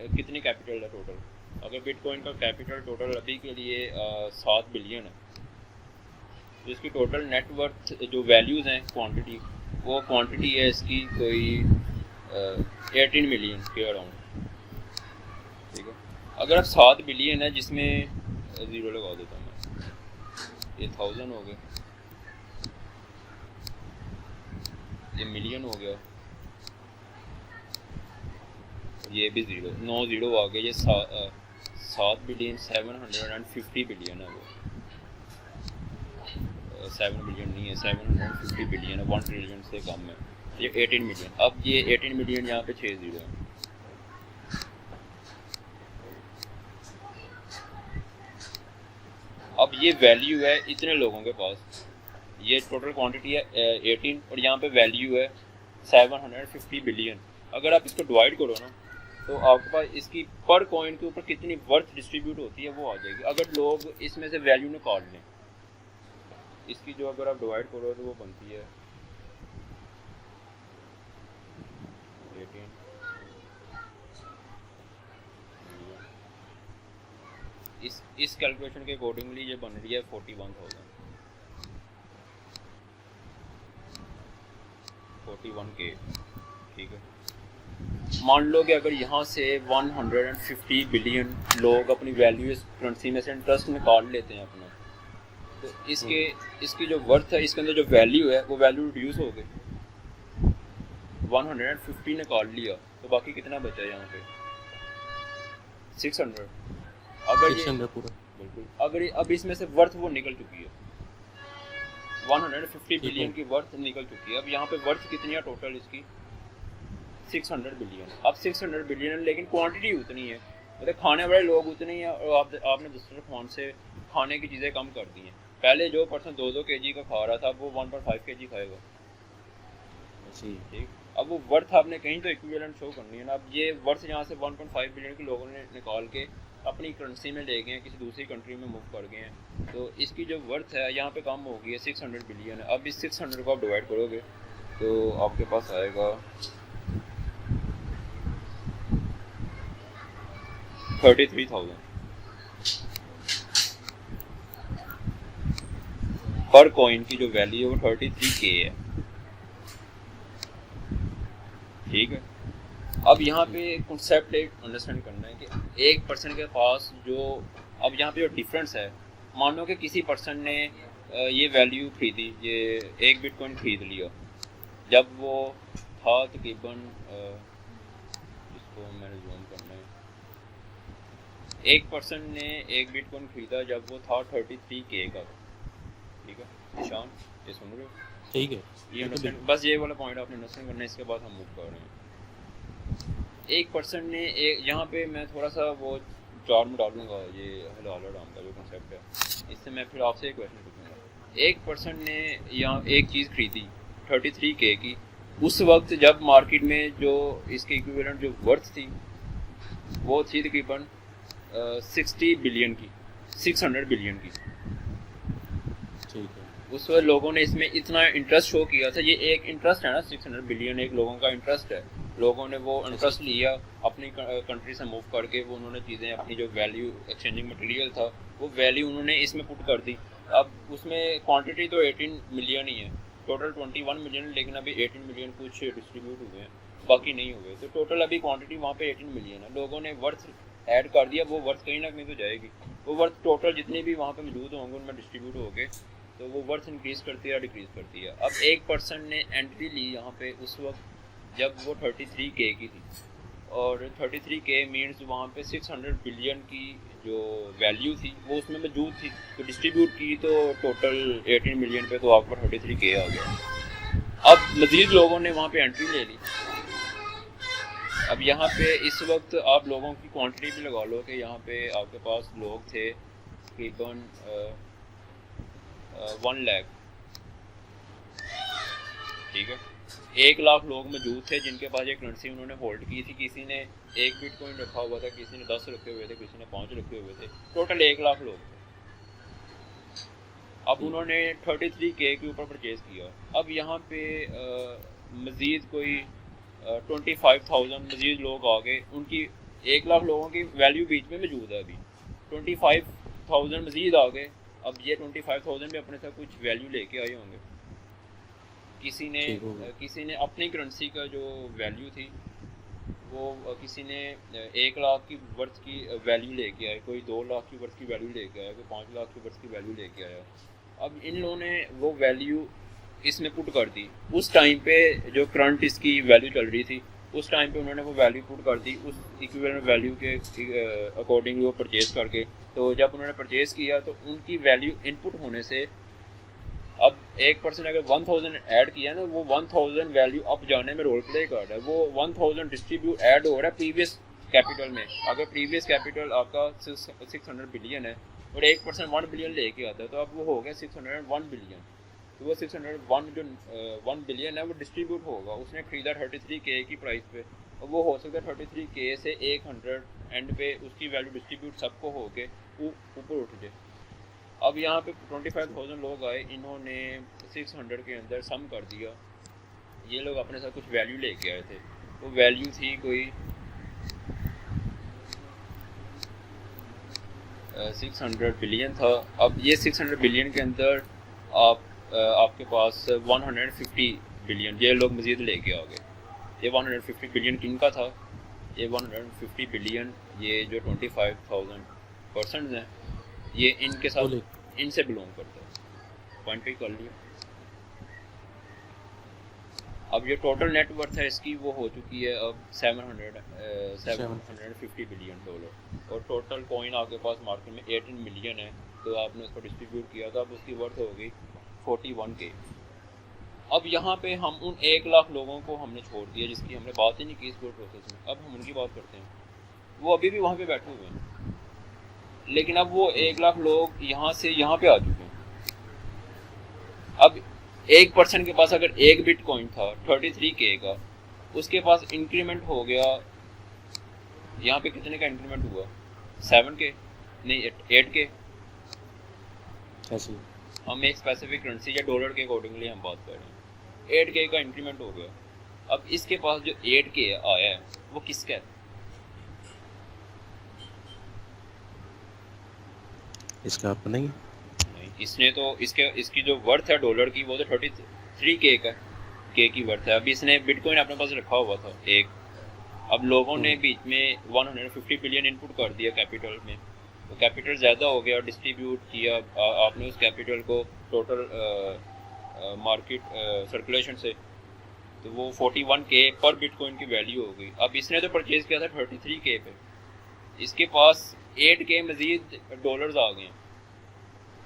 कितनी कैपिटल है टोटल। अगर बिटकॉइन का कैपिटल टोटल अभी के लिए 7 बिलियन है, तो इसकी टोटल नेटवर्थ जो वैल्यूज़ हैं क्वांटिटी, वो क्वांटिटी है इसकी कोई 18 मिलियन के अराउंड। ठीक है, अगर अब 7 बिलियन है जिसमें ज़ीरो लगा देता हूँ मैं, ये 1000 हो गए, ये मिलियन हो गया, ये भी ज़ीरो, 9 ज़ीरो आ गए, ये 7 बिलियन 750 बिलियन है, वो 7 बिलियन नहीं है, 750 बिलियन है, 1 ट्रिलियन से कम है, ये 18 मिलियन। अब ये 18 मिलियन यहाँ पे 6 ज़ीरो है। अब ये वैल्यू है इतने लोगों के पास, ये टोटल क्वांटिटी है 18 और यहाँ पे वैल्यू है 750 बिलियन। अगर आप इसको डिवाइड करो ना, तो आपके पास इसकी पर कॉइन के ऊपर कितनी वर्थ डिस्ट्रीब्यूट होती है वो आ जाएगी। अगर लोग इसमें से वैल्यू निकाल लें इसकी, जो अगर आप डिवाइड करो तो वो बनती है 18, इस कैलकुलेशन के अकॉर्डिंगली ये बन रही है 41K। ठीक है, मान लो कि अगर यहाँ से 150 बिलियन लोग अपनी वैल्यू इस करेंसी में से इंटरेस्ट निकाल लेते हैं अपना, तो इसकी जो वर्थ है, इसके अंदर जो वैल्यू है वो वैल्यू रिड्यूस हो गई। 150 निकाल लिया तो बाकी कितना बचा यहाँ पे 600। अगर 600 पूरा बिल्कुल, अगर अब इसमें से वर्थ वो निकल चुकी है, 150 बिलियन की वर्थ निकल चुकी है। अब यहाँ पे वर्थ कितनी है टोटल इसकी 600 बिलियन। अब 600 बिलियन लेकिन क्वांटिटी उतनी है, मतलब खाने वाले लोग उतने ही हैं, और आपने दस्तरखान से खाने की चीज़ें कम कर दी हैं। पहले जो पर्सन 2-2 kg का खा रहा था वो 1.5 kg खाएगा। ठीक, अब वो वर्थ आपने कहीं तो इक्विवेलेंट शो करनी है ना। अब ये वर्थ यहाँ से 1.5 बिलियन के लोगों ने निकाल के अपनी करेंसी में ले गए हैं, किसी दूसरी कंट्री में मूव कर गए हैं, तो इसकी जो वर्थ है यहाँ पे कम हो गई है, 600 बिलियन है। अब इस 600 को आप डिवाइड करोगे तो आपके पास आएगा 33,000 पर कॉइन की जो वैल्यू है वो 33K है। ठीक है, अब यहाँ पे कॉन्सेप्ट एक अंडरस्टैंड करना है कि एक पर्सन के पास जो, अब यहाँ पे जो डिफरेंस है, मान लो कि किसी पर्सन ने ये वैल्यू खरीदी, ये एक बिटकॉइन खरीद लिया जब वो था तकरीबन, इसको मैंने जूम करना है, एक पर्सन ने एक बिटकॉइन खरीदा जब वो था 33K का। ठीक है निशान, ये सुन रहे हो? ठीक है, ये अंडरस्टैंड, बस ये वाला पॉइंट आपने अंडरस्टैंड करना है, इसके बाद हम मूव कर रहे हैं। एक पर्सन ने यहाँ पे मैं थोड़ा सा वो चार में डालूंगा, ये हलाल हराम का जो कंसेप्ट है, इससे मैं फिर आपसे एक क्वेश्चन पूछूंगा। एक पर्सन ने यहाँ एक चीज़ खरीदी 33K की, उस वक्त जब मार्केट में जो इसके इक्विवेलेंट जो वर्थ थी वो थी तकरीबन 60 बिलियन की, 600 बिलियन की। ठीक है, उस वक्त लोगों ने इसमें इतना इंटरेस्ट शो किया था, ये एक इंटरेस्ट है ना, 600 बिलियन एक लोगों का इंटरेस्ट है। लोगों ने वो इंटरेस्ट लिया, अपनी कंट्री से मूव करके वो उन्होंने चीज़ें, अपनी जो वैल्यू एक्सचेंजिंग मटेरियल था वो वैल्यू उन्होंने इसमें पुट कर दी। अब उसमें क्वांटिटी तो 18 मिलियन ही है, टोटल 21 मिलियन, लेकिन अभी 18 मिलियन कुछ डिस्ट्रीब्यूट हुए हैं, बाकी नहीं हुए, तो टोटल अभी क्वांटिटी वहाँ पे 18 मिलियन है। लोगों ने वर्थ ऐड कर दिया, वो वर्थ कहीं ना कहीं तो जाएगी, वो वर्थ टोटल जितने भी वहाँ पे मौजूद होंगे उनमें डिस्ट्रीब्यूट हो गए, तो वो वर्थ इंक्रीज़ करती है या डिक्रीज़ करती है। अब एक पर्सन ने एंट्री ली यहाँ पे उस वक्त जब वो 33K की थी, और 33K मीन्स वहाँ पे 600 बिलियन की जो वैल्यू थी वो उसमें मौजूद थी, तो डिस्ट्रीब्यूट की तो टोटल 18 मिलियन पे, तो आपका 33K आ गया। अब मज़ीद लोगों ने वहाँ पे एंट्री ले ली। अब यहाँ पे इस वक्त आप लोगों की क्वांटिटी भी लगा लो कि यहाँ पे आपके पास लोग थे तकरीबन 1 लाख। ठीक है, 1 लाख लोग मौजूद थे जिनके पास ये करेंसी उन्होंने होल्ड की थी। किसी ने 1 बिटकॉइन रखा हुआ था, किसी ने 10 रखे हुए थे, किसी ने 5 रखे हुए थे, टोटल 1 लाख लोग थे। अब उन्होंने 33K के ऊपर परचेज़ किया। अब यहाँ पे मज़ीद कोई 25,000 मज़ीद लोग आ गए, उनकी 1 लाख लोगों की वैल्यू बीच में मौजूद है अभी, 25,000 मजीद आ गए। अब ये 25,000 भी अपने साथ कुछ वैल्यू लेके आए होंगे। ठीक हो गया। किसी ने अपनी करेंसी का जो वैल्यू थी वो किसी ने 1 लाख की वर्थ की वैल्यू लेके आया, कोई 2 लाख की वर्थ की वैल्यू लेके आया, कोई 5 लाख की वर्थ की वैल्यू लेके आया। अब इन लोगों ने वो वैल्यू इसमें पुट कर दी। उस टाइम पे जो करंट इसकी वैल्यू चल रही थी, उस टाइम पे उन्होंने वो वैल्यू पुट कर दी उस इक्विवेलेंट वैल्यू के अकॉर्डिंगली वो परचेज़ करके। तो जब उन्होंने परचेज़ किया तो उनकी वैल्यू इनपुट होने से अब 1% अगर 1000 ऐड किया ना, वो 1000 वैल्यू अप जाने में रोल प्ले कर रहा है। वो 1000 डिस्ट्रीब्यूट ऐड हो रहा है प्रीवियस कैपिटल में। अगर प्रीवियस कैपिटल आपका 600 बिलियन है और 1% 1 बिलियन लेके आता है, तो अब वो हो गया 601 बिलियन। तो वो 601 जो 1 बिलियन है वो डिस्ट्रीब्यूट होगा। उसने खरीदा 33K की प्राइस पे, और वो हो सकता है 33K से 100 एंड पे उसकी वैल्यू डिस्ट्रीब्यूट सबको हो के ऊपर उठ जाए। अब यहाँ पे 25,000 लोग आए, इन्होंने 600 के अंदर सम कर दिया। ये लोग अपने साथ कुछ वैल्यू लेके आए थे, वो वैल्यू थी कोई 600 बिलियन था। अब ये 600 बिलियन के अंदर आपके पास 150 बिलियन ये लोग मज़ीद लेके आ गए। ये 150 बिलियन किन का था? ये 150 बिलियन ये जो 25,000 पर्सन हैं, ये इनके साथ इनसे बिलोंग करता है। पॉइंट पे कर लिया। अब ये टोटल नेटवर्थ है इसकी वो हो चुकी है अब 750 बिलियन डॉलर, और टोटल कॉइन आपके पास मार्केट में 18 मिलियन है। तो आपने उसको डिस्ट्रीब्यूट किया था, अब उसकी वर्थ हो गई 41K। अब यहाँ पे हम उन 1 लाख लोगों को हमने छोड़ दिया जिसकी हमने बात ही नहीं की इस पूरे प्रोसेस में। अब हम उनकी बात करते हैं। वो अभी भी वहाँ पे बैठे हुए हैं, लेकिन अब वो 1 लाख लोग यहाँ से यहाँ पे आ चुके हैं। अब 1% के पास अगर एक बिटकॉइन था 33K का, उसके पास इंक्रीमेंट हो गया, यहाँ पे कितने का इंक्रीमेंट हुआ? 7K नहीं 8K। ऐसे हम एक स्पेसिफिक करेंसी या डॉलर के अकॉर्डिंगली हम बात कर रहे हैं। 8K का इंक्रीमेंट हो गया। अब इसके पास जो 8K आया है वो किसका है? इसका अपना ही नहीं, इसने तो इसकी जो वर्थ है डॉलर की वो तो 33K का K की वर्थ है। अभी इसने बिटकॉइन अपने पास रखा हुआ था एक। अब लोगों ने बीच में 150 बिलियन इनपुट कर दिया कैपिटल में, तो कैपिटल ज़्यादा हो गया, डिस्ट्रीब्यूट किया आपने उस कैपिटल को टोटल मार्केट सर्कुलेशन से, तो वो 41K पर बिटकॉइन की वैल्यू हो गई। अब इसने तो परचेज़ किया था 33K पे, इसके पास 8K मज़ीद डॉलर्स आ गए,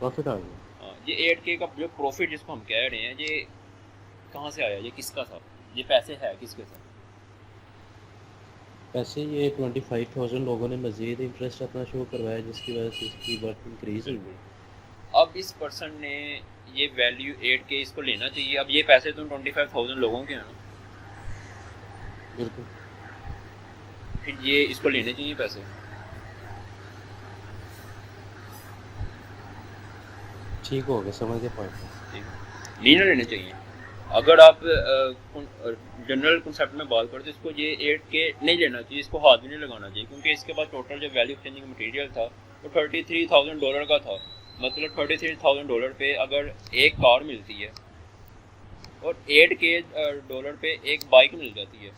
प्रॉफिट आ गया। ये 8K का जो प्रॉफिट जिसको हम कह रहे हैं, ये कहाँ से आया? ये किसका था? ये पैसे है किसके साथ? पैसे ये 25,000 लोगों ने मज़ीद इंटरेस्ट अपना शो करवाया, जिसकी वजह से इसकी वर्थ इंक्रीज हुई। अब इस पर्सन ने ये वैल्यू 8K इसको लेना चाहिए। अब ये पैसे तो 25,000 लोगों के हैं ना, बिल्कुल। फिर ये इसको लेने चाहिए पैसे। ठीक हो गया, समझ गया पॉइंट। नहीं ना लेने चाहिए। अगर आप जनरल कॉन्सेप्ट में बात करते इसको ये 8K नहीं लेना चाहिए, इसको हाथ भी नहीं लगाना चाहिए, क्योंकि इसके पास टोटल जो वैल्यू एक्सचेंजिंग मटेरियल था वो 33,000 डॉलर का था। मतलब 33,000 डॉलर पे अगर एक कार मिलती है और 8K डॉलर पे एक बाइक मिल जाती है,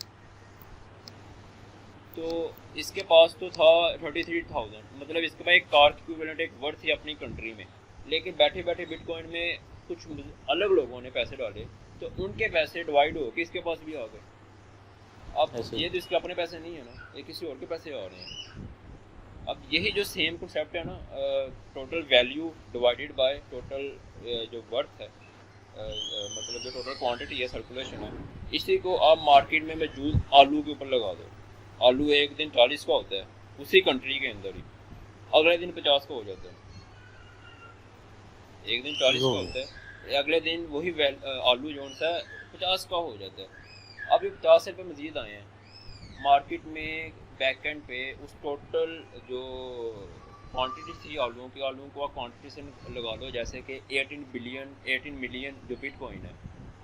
तो इसके पास तो था 33,000, मतलब इसके पास एक कार की इक्विवेलेंट एक वर्थ थी अपनी कंट्री में। लेकिन बैठे बैठे बिटकॉइन में कुछ अलग लोगों ने पैसे डाले, तो उनके पैसे डिवाइड हो के इसके पास भी आ गए। अब ये तो इसके अपने पैसे नहीं है ना, ये किसी और के पैसे आ रहे हैं। अब यही जो सेम कॉन्सेप्ट है ना, total value divided by total जो वर्थ है, मतलब जो टोटल क्वांटिटी है सर्कुलेशन है, इसी को आप मार्केट में मौजूद आलू के ऊपर लगा दो। आलू एक दिन 40 का होता है उसी कंट्री के अंदर ही, अगले दिन 50 का हो जाता है। एक दिन 40 का होता है, अगले दिन वही आलू जो सा 50 का हो जाता है। अब ये 50 रुपये मज़ीद आए हैं मार्केट में बैक एंड पे। उस टोटल जो क्वांटिटी थी आलूओं को आप क्वांटिटी से लगा लो, जैसे कि 18 मिलियन जो बिटकॉइन है,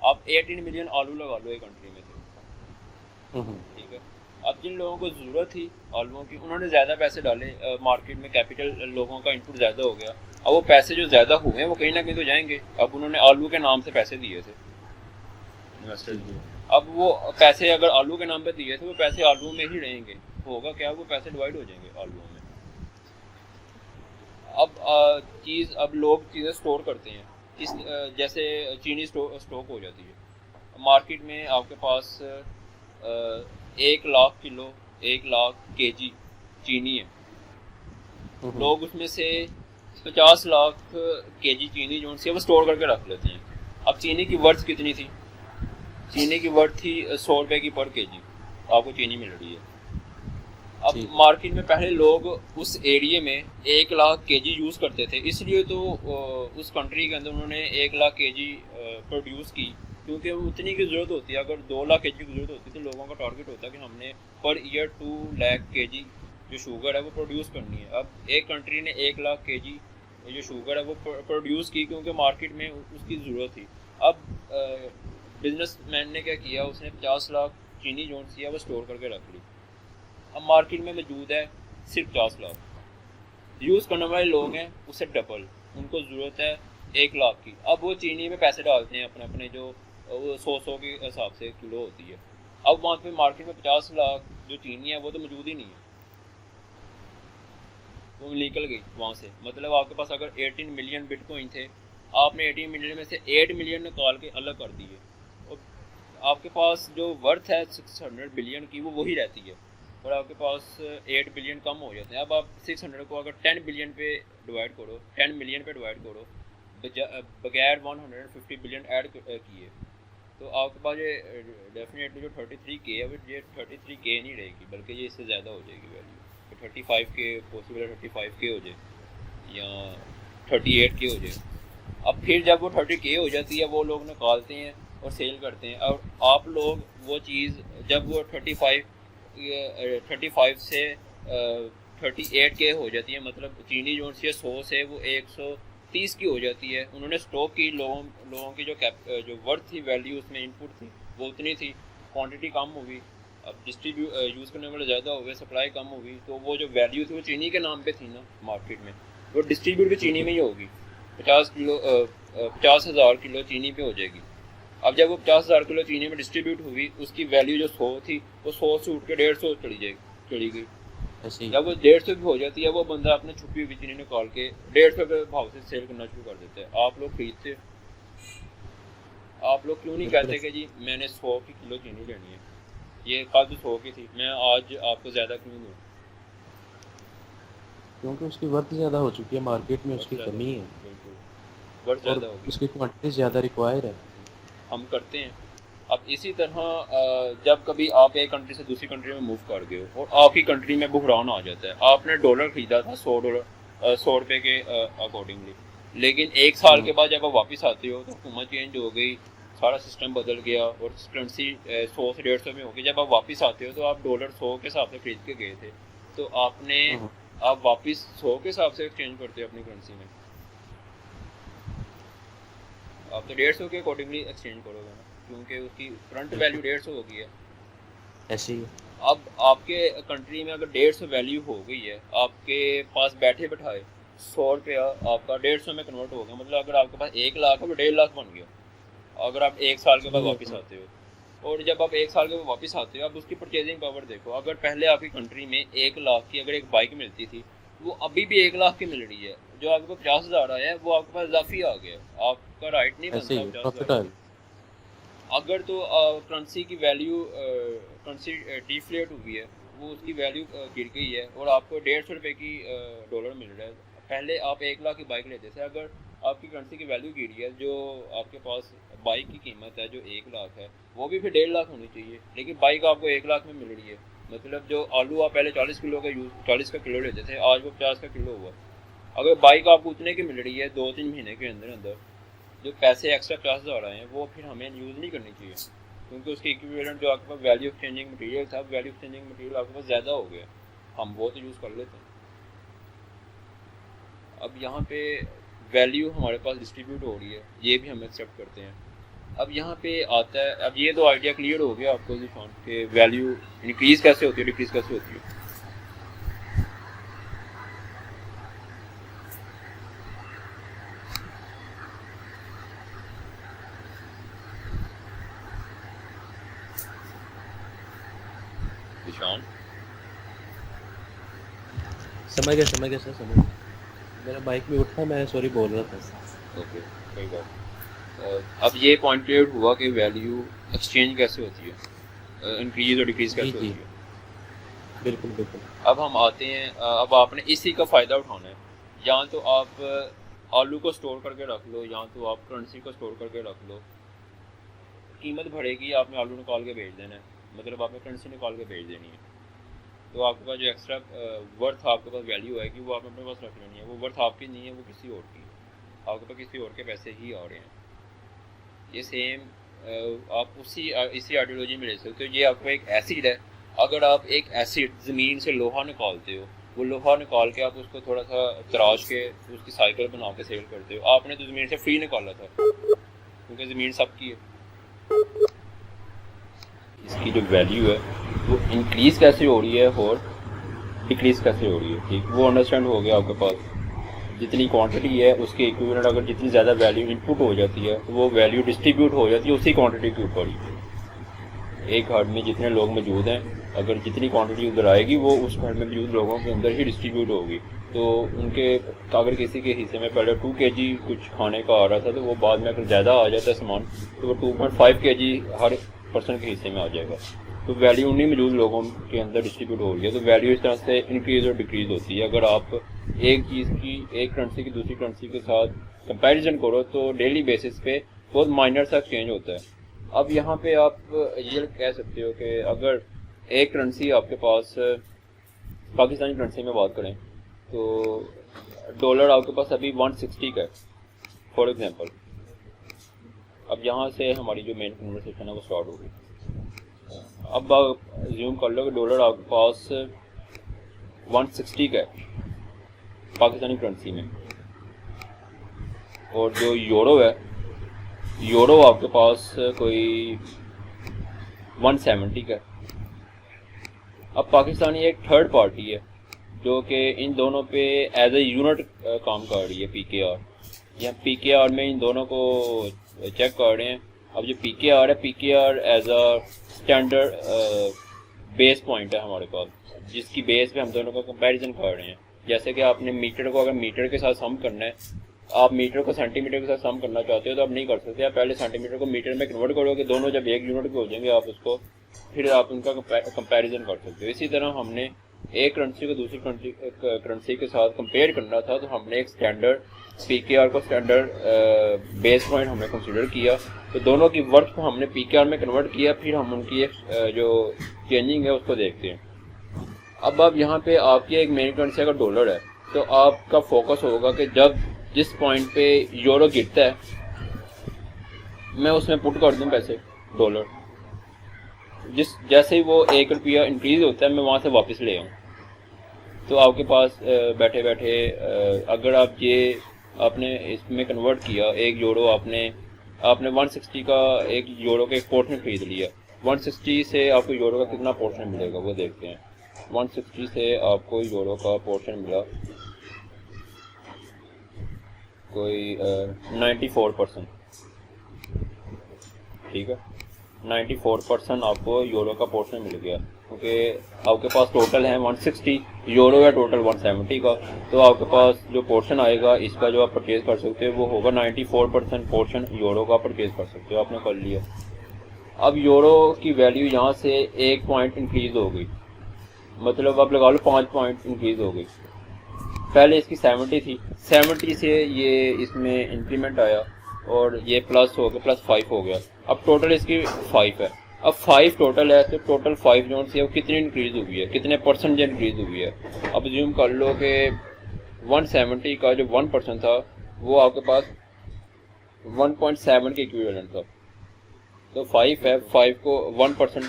आप 18 मिलियन आलू लगा लो एक कंट्री में से, ठीक है। अब जिन लोगों को ज़रूरत थी आलूओं की, उन्होंने ज़्यादा पैसे डाले, मार्केट में कैपिटल, लोगों का इनपुट ज़्यादा हो गया। अब वो पैसे जो ज़्यादा हुए हैं वो कहीं ना कहीं तो जाएंगे। अब उन्होंने आलू के नाम से पैसे दिए थे इन्वेस्टर ठीक ने। है। अब वो पैसे अगर आलू के नाम पे दिए थे, वो पैसे आलू में ही रहेंगे। होगा क्या, वो पैसे डिवाइड हो जाएंगे आलूओं में। अब लोग चीज़ें स्टोर करते हैं, जैसे चीनी स्टॉक हो जाती है मार्केट में। आपके पास 1 लाख किलो, 1 लाख केजी चीनी है। लोग उसमें से 50 लाख केजी चीनी जो है वो स्टोर करके रख लेते हैं। अब चीनी की वर्थ कितनी थी? चीनी की वर्थ थी 100 रुपये की पर केजी, आपको चीनी मिल रही है। अब मार्केट में पहले लोग उस एरिया में 1 लाख केजी यूज़ करते थे, इसलिए तो उस कंट्री के अंदर उन्होंने 1 लाख केजी प्रोड्यूस की, क्योंकि उतनी की ज़रूरत होती है। अगर 2 लाख केजी की ज़रूरत होती तो लोगों का टारगेट होता है कि हमने पर ईयर 2 लाख केजी जो शुगर है वो प्रोड्यूस करनी है। अब एक कंट्री ने 1 लाख केजी जो शुगर है वो प्रोड्यूस की, क्योंकि मार्केट में उसकी ज़रूरत थी। अब बिजनेसमैन ने क्या किया, उसने 50 लाख चीनी जो सी है वो स्टोर करके रख ली। अब मार्केट में मौजूद है सिर्फ 50 लाख, यूज़ करने वाले लोग हैं उससे डबल, उनको ज़रूरत है 1 लाख की। अब वो चीनी में पैसे डालते हैं अपने अपने, जो 100 के हिसाब से किलो होती है। अब वहाँ पे मार्केट में 50 लाख जो चीनी है वो तो मौजूद ही नहीं है, वो निकल गई वहाँ से। मतलब आपके पास अगर 18 मिलियन बिटकॉइन थे, आपने 18 मिलियन में से 8 मिलियन निकाल के अलग कर दिए, और आपके पास जो वर्थ है 600 बिलियन की वो वही रहती है, और आपके पास 8 बिलियन कम हो जाते हैं। अब आप 600 को अगर 10 बिलियन पे डिवाइड करो, 10 मिलियन पे डिवाइड करो, बगैर 150 बिलियन ऐड किए, तो आपके पास ये डेफिनेटली जो 33K है वो ये 33K नहीं रहेगी, बल्कि ये इससे ज़्यादा हो जाएगी वैल्यू। 35K पॉसिबल है, 35K हो जाए या 38K हो जाए। अब फिर जब वो 30K हो जाती है, वो लोग निकालते हैं और सेल करते हैं। और आप लोग वो चीज़ जब वो 35 से 38K हो जाती है, मतलब चीनी जो सी 100 से वो 130 की हो जाती है। उन्होंने स्टॉक की, लोगों की जो वर्थ थी, वैल्यू उसमें इनपुट थी वो उतनी थी, क्वांटिटी कम होगी। अब यूज़ करने वाले ज़्यादा हो गए, सप्लाई कम होगी, तो वो जो वैल्यू थी वो चीनी के नाम पे थी ना मार्केट में, वो डिस्ट्रीब्यूट भी चीनी में ही होगी। 50,000 किलो चीनी पे हो जाएगी। अब जब वो 50,000 किलो चीनी में डिस्ट्रीब्यूट हुई, उसकी वैल्यू जो 100 थी वो 100 से उठ के 150 चली गई। जब वो 150 की हो जाती है, वो बंदा अपने छुपी हुई चीनी निकाल के 150 के भाव से सेल करना शुरू कर देता है। आप लोग खरीदते, आप लोग क्यों नहीं कहते कि जी मैंने 100 की किलो चीनी लेनी है, ये कल तो 100 की थी, मैं आज आपको ज़्यादा क्यों दूँ? क्योंकि उसकी वर्थ ज़्यादा हो चुकी है, मार्केट में उसकी कमी है, बिल्कुल वर्थ ज़्यादा होगी, उसकी क्वांटिटी ज़्यादा रिक्वायर है। हम करते हैं। अब इसी तरह जब कभी आप एक कंट्री से दूसरी कंट्री में मूव कर गए हो और आपकी कंट्री में बहरान आ जाता है, आपने डॉलर खरीदा था $100 100 रुपये के अकॉर्डिंगली, लेकिन एक साल के बाद जब आप वापस आते हो तो हुकूमत चेंज हो गई, सारा सिस्टम बदल गया और करेंसी 100 से 150 में हो गई। जब आप वापस आते हो तो आप डॉलर 100 के हिसाब से खरीद के गए थे, तो आप वापस 100 के हिसाब से एक्सचेंज करते हो अपनी करेंसी में, आप तो 150 के अकॉर्डिंगली एक्सचेंज करोगे ना, क्योंकि उसकी करंट वैल्यू 150 हो गई है। ऐसे ही अब आपके कंट्री में अगर 150 वैल्यू हो गई है, आपके पास बैठे बैठाए 100 रुपया आपका 150 में कन्वर्ट हो गया, मतलब अगर आपके पास 1 लाख है वो 1.5 लाख बन गया अगर आप एक साल के बाद वापस आते हो। और जब आप एक साल के बाद वापस आते हो, आप उसकी परचेजिंग पावर देखो। अगर पहले आपकी कंट्री में 1 लाख की अगर एक बाइक मिलती थी, वो अभी भी 1 लाख की मिल रही है। जो आपको 50,000 आया है वो आपके पास इजाफी आ गया, आपका राइट नहीं बनता 50,000। अगर तो करेंसी की वैल्यू करेंसी डिफ्लेट हुई है, वो उसकी वैल्यू गिर गई है और आपको 150 रुपये की डॉलर मिल रहा है। पहले आप 1 लाख की बाइक लेते थे, अगर आपकी करेंसी की वैल्यू गिरी है, जो आपके पास बाइक की कीमत है जो 1 लाख है, वो भी फिर 1.5 लाख होनी चाहिए, लेकिन बाइक आपको 1 लाख में मिल रही है। मतलब जो आलू आप पहले 40 का किलो लेते थे, आज वो 50 का किलो हुआ। अगर बाइक आपको उतने की मिल रही है 2-3 महीने के अंदर अंदर, जो पैसे एक्स्ट्रा 50,000 आए हैं वो फिर हमें यूज़ नहीं करनी चाहिए, क्योंकि उसके इक्विवेलेंट जो आपके पास वैल्यू एक्सचेंजिंग मटेरियल था, वैल्यू एक्सचेंजिंग मटेरियल आपके पास ज़्यादा हो गया, हम वो तो यूज़ कर लेते हैं। अब यहाँ पे वैल्यू हमारे पास डिस्ट्रीब्यूट हो रही है, ये भी हम एक्सेप्ट करते हैं। अब यहाँ पे आता है, अब ये तो आइडिया क्लियर हो गया आपको जिशान के वैल्यू इंक्रीज कैसे होती है, डिक्रीज कैसे होती है। जिशान समझ गया सर, समझ गया। मेरा बाइक में उठा, मैं सॉरी बोल रहा था। ओके, कोई बात। अब ये पॉइंट आउट हुआ कि वैल्यू एक्सचेंज कैसे होती है, इंक्रीज और डिक्रीज कैसे होती है। बिल्कुल बिल्कुल। अब हम आते हैं, अब आपने इसी का फ़ायदा उठाना है। या तो आप आलू को स्टोर करके रख लो, या तो आप करेंसी को स्टोर करके रख लो। कीमत बढ़ेगी, आपने आलू निकाल के भेज देना है, मतलब आपने करेंसी निकाल के भेज देनी है। तो आपके पास जो एक्स्ट्रा वर्थ आपके पास वैल्यू आएगी वो आपने अपने पास रख लेनी है। वो वर्थ आपकी नहीं है, वो किसी और की है। आपके पास किसी और के पैसे ही आ रहे हैं। ये सेम आप इसी आइडियोलॉजी में ले सकते हो। ये आपका एक एसिड है। अगर आप एक एसिड ज़मीन से लोहा निकालते हो, वो लोहा निकाल के आप उसको थोड़ा सा तराश के उसकी साइकिल बना के सेल करते हो। आपने तो ज़मीन से फ्री निकाला था, क्योंकि ज़मीन सबकी है। इसकी जो वैल्यू है वो इंक्रीज़ कैसे हो रही है और डिक्रीज़ कैसे हो रही है, ठीक, वो अंडरस्टैंड हो गया आपके पास। जितनी क्वांटिटी है उसके इक्विवेलेंट अगर जितनी ज़्यादा वैल्यू इनपुट हो जाती है तो वो वैल्यू डिस्ट्रीब्यूट हो जाती है उसी क्वांटिटी के ऊपर ही। एक घर में जितने लोग मौजूद हैं, अगर जितनी क्वांटिटी उधर आएगी वो उस घर में मौजूद लोगों के अंदर ही डिस्ट्रीब्यूट होगी। तो उनके अगर किसी के हिस्से में पहले 2 kg कुछ खाने का आ रहा था, तो वो बाद में अगर ज़्यादा आ जाता है सामान, तो वो 2.5 kg हर पर्सन के हिस्से में आ जाएगा। तो वैल्यू उन्हीं मौजूद लोगों के अंदर डिस्ट्रीब्यूट हो रही है। तो वैल्यू इस तरह से इंक्रीज़ और डिक्रीज़ होती है। अगर आप एक चीज़ की एक करेंसी की दूसरी करेंसी के साथ कंपैरिजन करो तो डेली बेसिस पे बहुत माइनर सा चेंज होता है। अब यहाँ पे आप ये कह सकते हो कि अगर एक करेंसी आपके पास, पाकिस्तानी करेंसी में बात करें तो डॉलर आपके पास अभी 160 का है फॉर एग्जांपल। अब यहाँ से हमारी जो मेन कन्वर्सेशन है वो स्टार्ट होगी। अब आप ज्यूम कर लो कि डॉलर आपके पास 160 का है पाकिस्तानी करेंसी में, और जो यूरो है, यूरो आपके पास कोई 170 का है। अब पाकिस्तानी एक थर्ड पार्टी है जो कि इन दोनों पे एज ए यूनिट काम कर रही है, पीकेआर। या पीकेआर में इन दोनों को चेक कर रहे हैं। अब जो पीकेआर है, PKR as a standard base point है हमारे पास, जिसकी बेस पे हम दोनों का कंपैरिजन कर रहे हैं। जैसे कि आपने मीटर को अगर मीटर के साथ सम करना है, आप मीटर को सेंटीमीटर के साथ सम करना चाहते हो तो आप नहीं कर सकते। आप पहले सेंटीमीटर को मीटर में कन्वर्ट करोगे, दोनों जब एक यूनिट के हो जाएंगे आप उसको फिर आप उनका कंपैरिजन कर सकते हो। इसी तरह हमने एक करेंसी को दूसरी करेंसी के साथ कंपेयर करना था, तो हमने एक स्टैंडर्ड पीकेआर को स्टैंडर्ड बेस पॉइंट हमने कंसीडर किया। तो दोनों की वर्थ को हमने पीकेआर में कन्वर्ट किया, फिर हम उनकी जो चेंजिंग है उसको देखते हैं। अब यहाँ पे आपकी एक मेन करेंसी अगर डॉलर है तो आपका फोकस होगा कि जब जिस पॉइंट पे यूरो गिरता है मैं उसमें पुट कर दूं पैसे डॉलर, जैसे ही वो 1 रुपया इंक्रीज होता है मैं वहाँ से वापस ले आऊँ। तो आपके पास बैठे बैठे अगर आप ये आपने इसमें कन्वर्ट किया, एक यूरो आपने 160 का एक यूरो का एक पोर्शन खरीद लिया, 160 से आपको यूरो का कितना पोर्शन मिलेगा वो देखते हैं। 160 से आपको यूरो का पोर्शन मिला कोई 94%, ठीक है, 94% आपको यूरो का पोर्शन मिल गया, क्योंकि आपके पास टोटल है 160 यूरो या टोटल 170 का। तो आपके पास जो पोर्शन आएगा इसका जो आप परचेज़ कर सकते हो वो होगा 94% पोर्शन यूरो का परचेज़ कर सकते हो, आपने कर लिया। अब यूरो की वैल्यू यहाँ से 1 पॉइंट इंक्रीज़ हो गई, मतलब आप लगा लो 5 पॉइंट इंक्रीज़ हो गई। पहले इसकी 70 थी, 70 से ये इसमें इंक्रीमेंट आया और ये प्लस हो गया, +5 हो गया। अब टोटल इसकी 5 है। अब 5 टोटल है तो टोटल 5 जो सी है वो कितनी इंक्रीज़ हुई है, कितने परसेंट इंक्रीज़ हुई है। अब ज्यूम कर लो कि 170 का जो 1% था वो आपके पास 1.7 के इक्विवेलेंट था। तो 5 है, 5 को 1%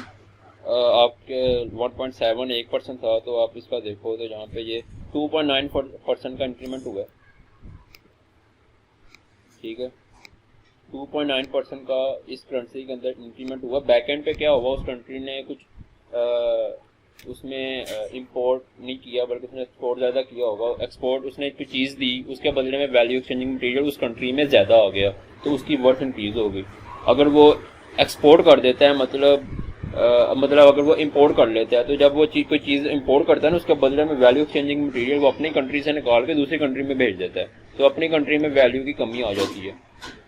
आपके 1.7 1% था, तो आप इसका देखो तो जहाँ पे ये 2.9% का इंक्रीमेंट हुआ है, ठीक है। 2.9% का इस करेंसी के अंदर इंक्रीमेंट हुआ। बैक एंड पे क्या हुआ, उस कंट्री ने कुछ उसमें इंपोर्ट नहीं किया बल्कि उसने एक्सपोर्ट ज़्यादा किया होगा। एक्सपोर्ट उसने कोई चीज़ दी, उसके बदले में वैल्यू एक्सचेंजिंग मटेरियल उस कंट्री में ज़्यादा आ गया तो उसकी वर्थ इंक्रीज़ हो गई। अगर वो एक्सपोर्ट कर देता है मतलब अगर वो इंपोर्ट कर लेता है, तो जब वो कोई चीज़ इंपोर्ट करता है ना, उसके बदले में वैल्यू एक्सचेंजिंग मटेरियल वो अपनी कंट्री से निकाल के दूसरी कंट्री में भेज देता है, तो अपनी कंट्री में वैल्यू की कमी आ जाती है,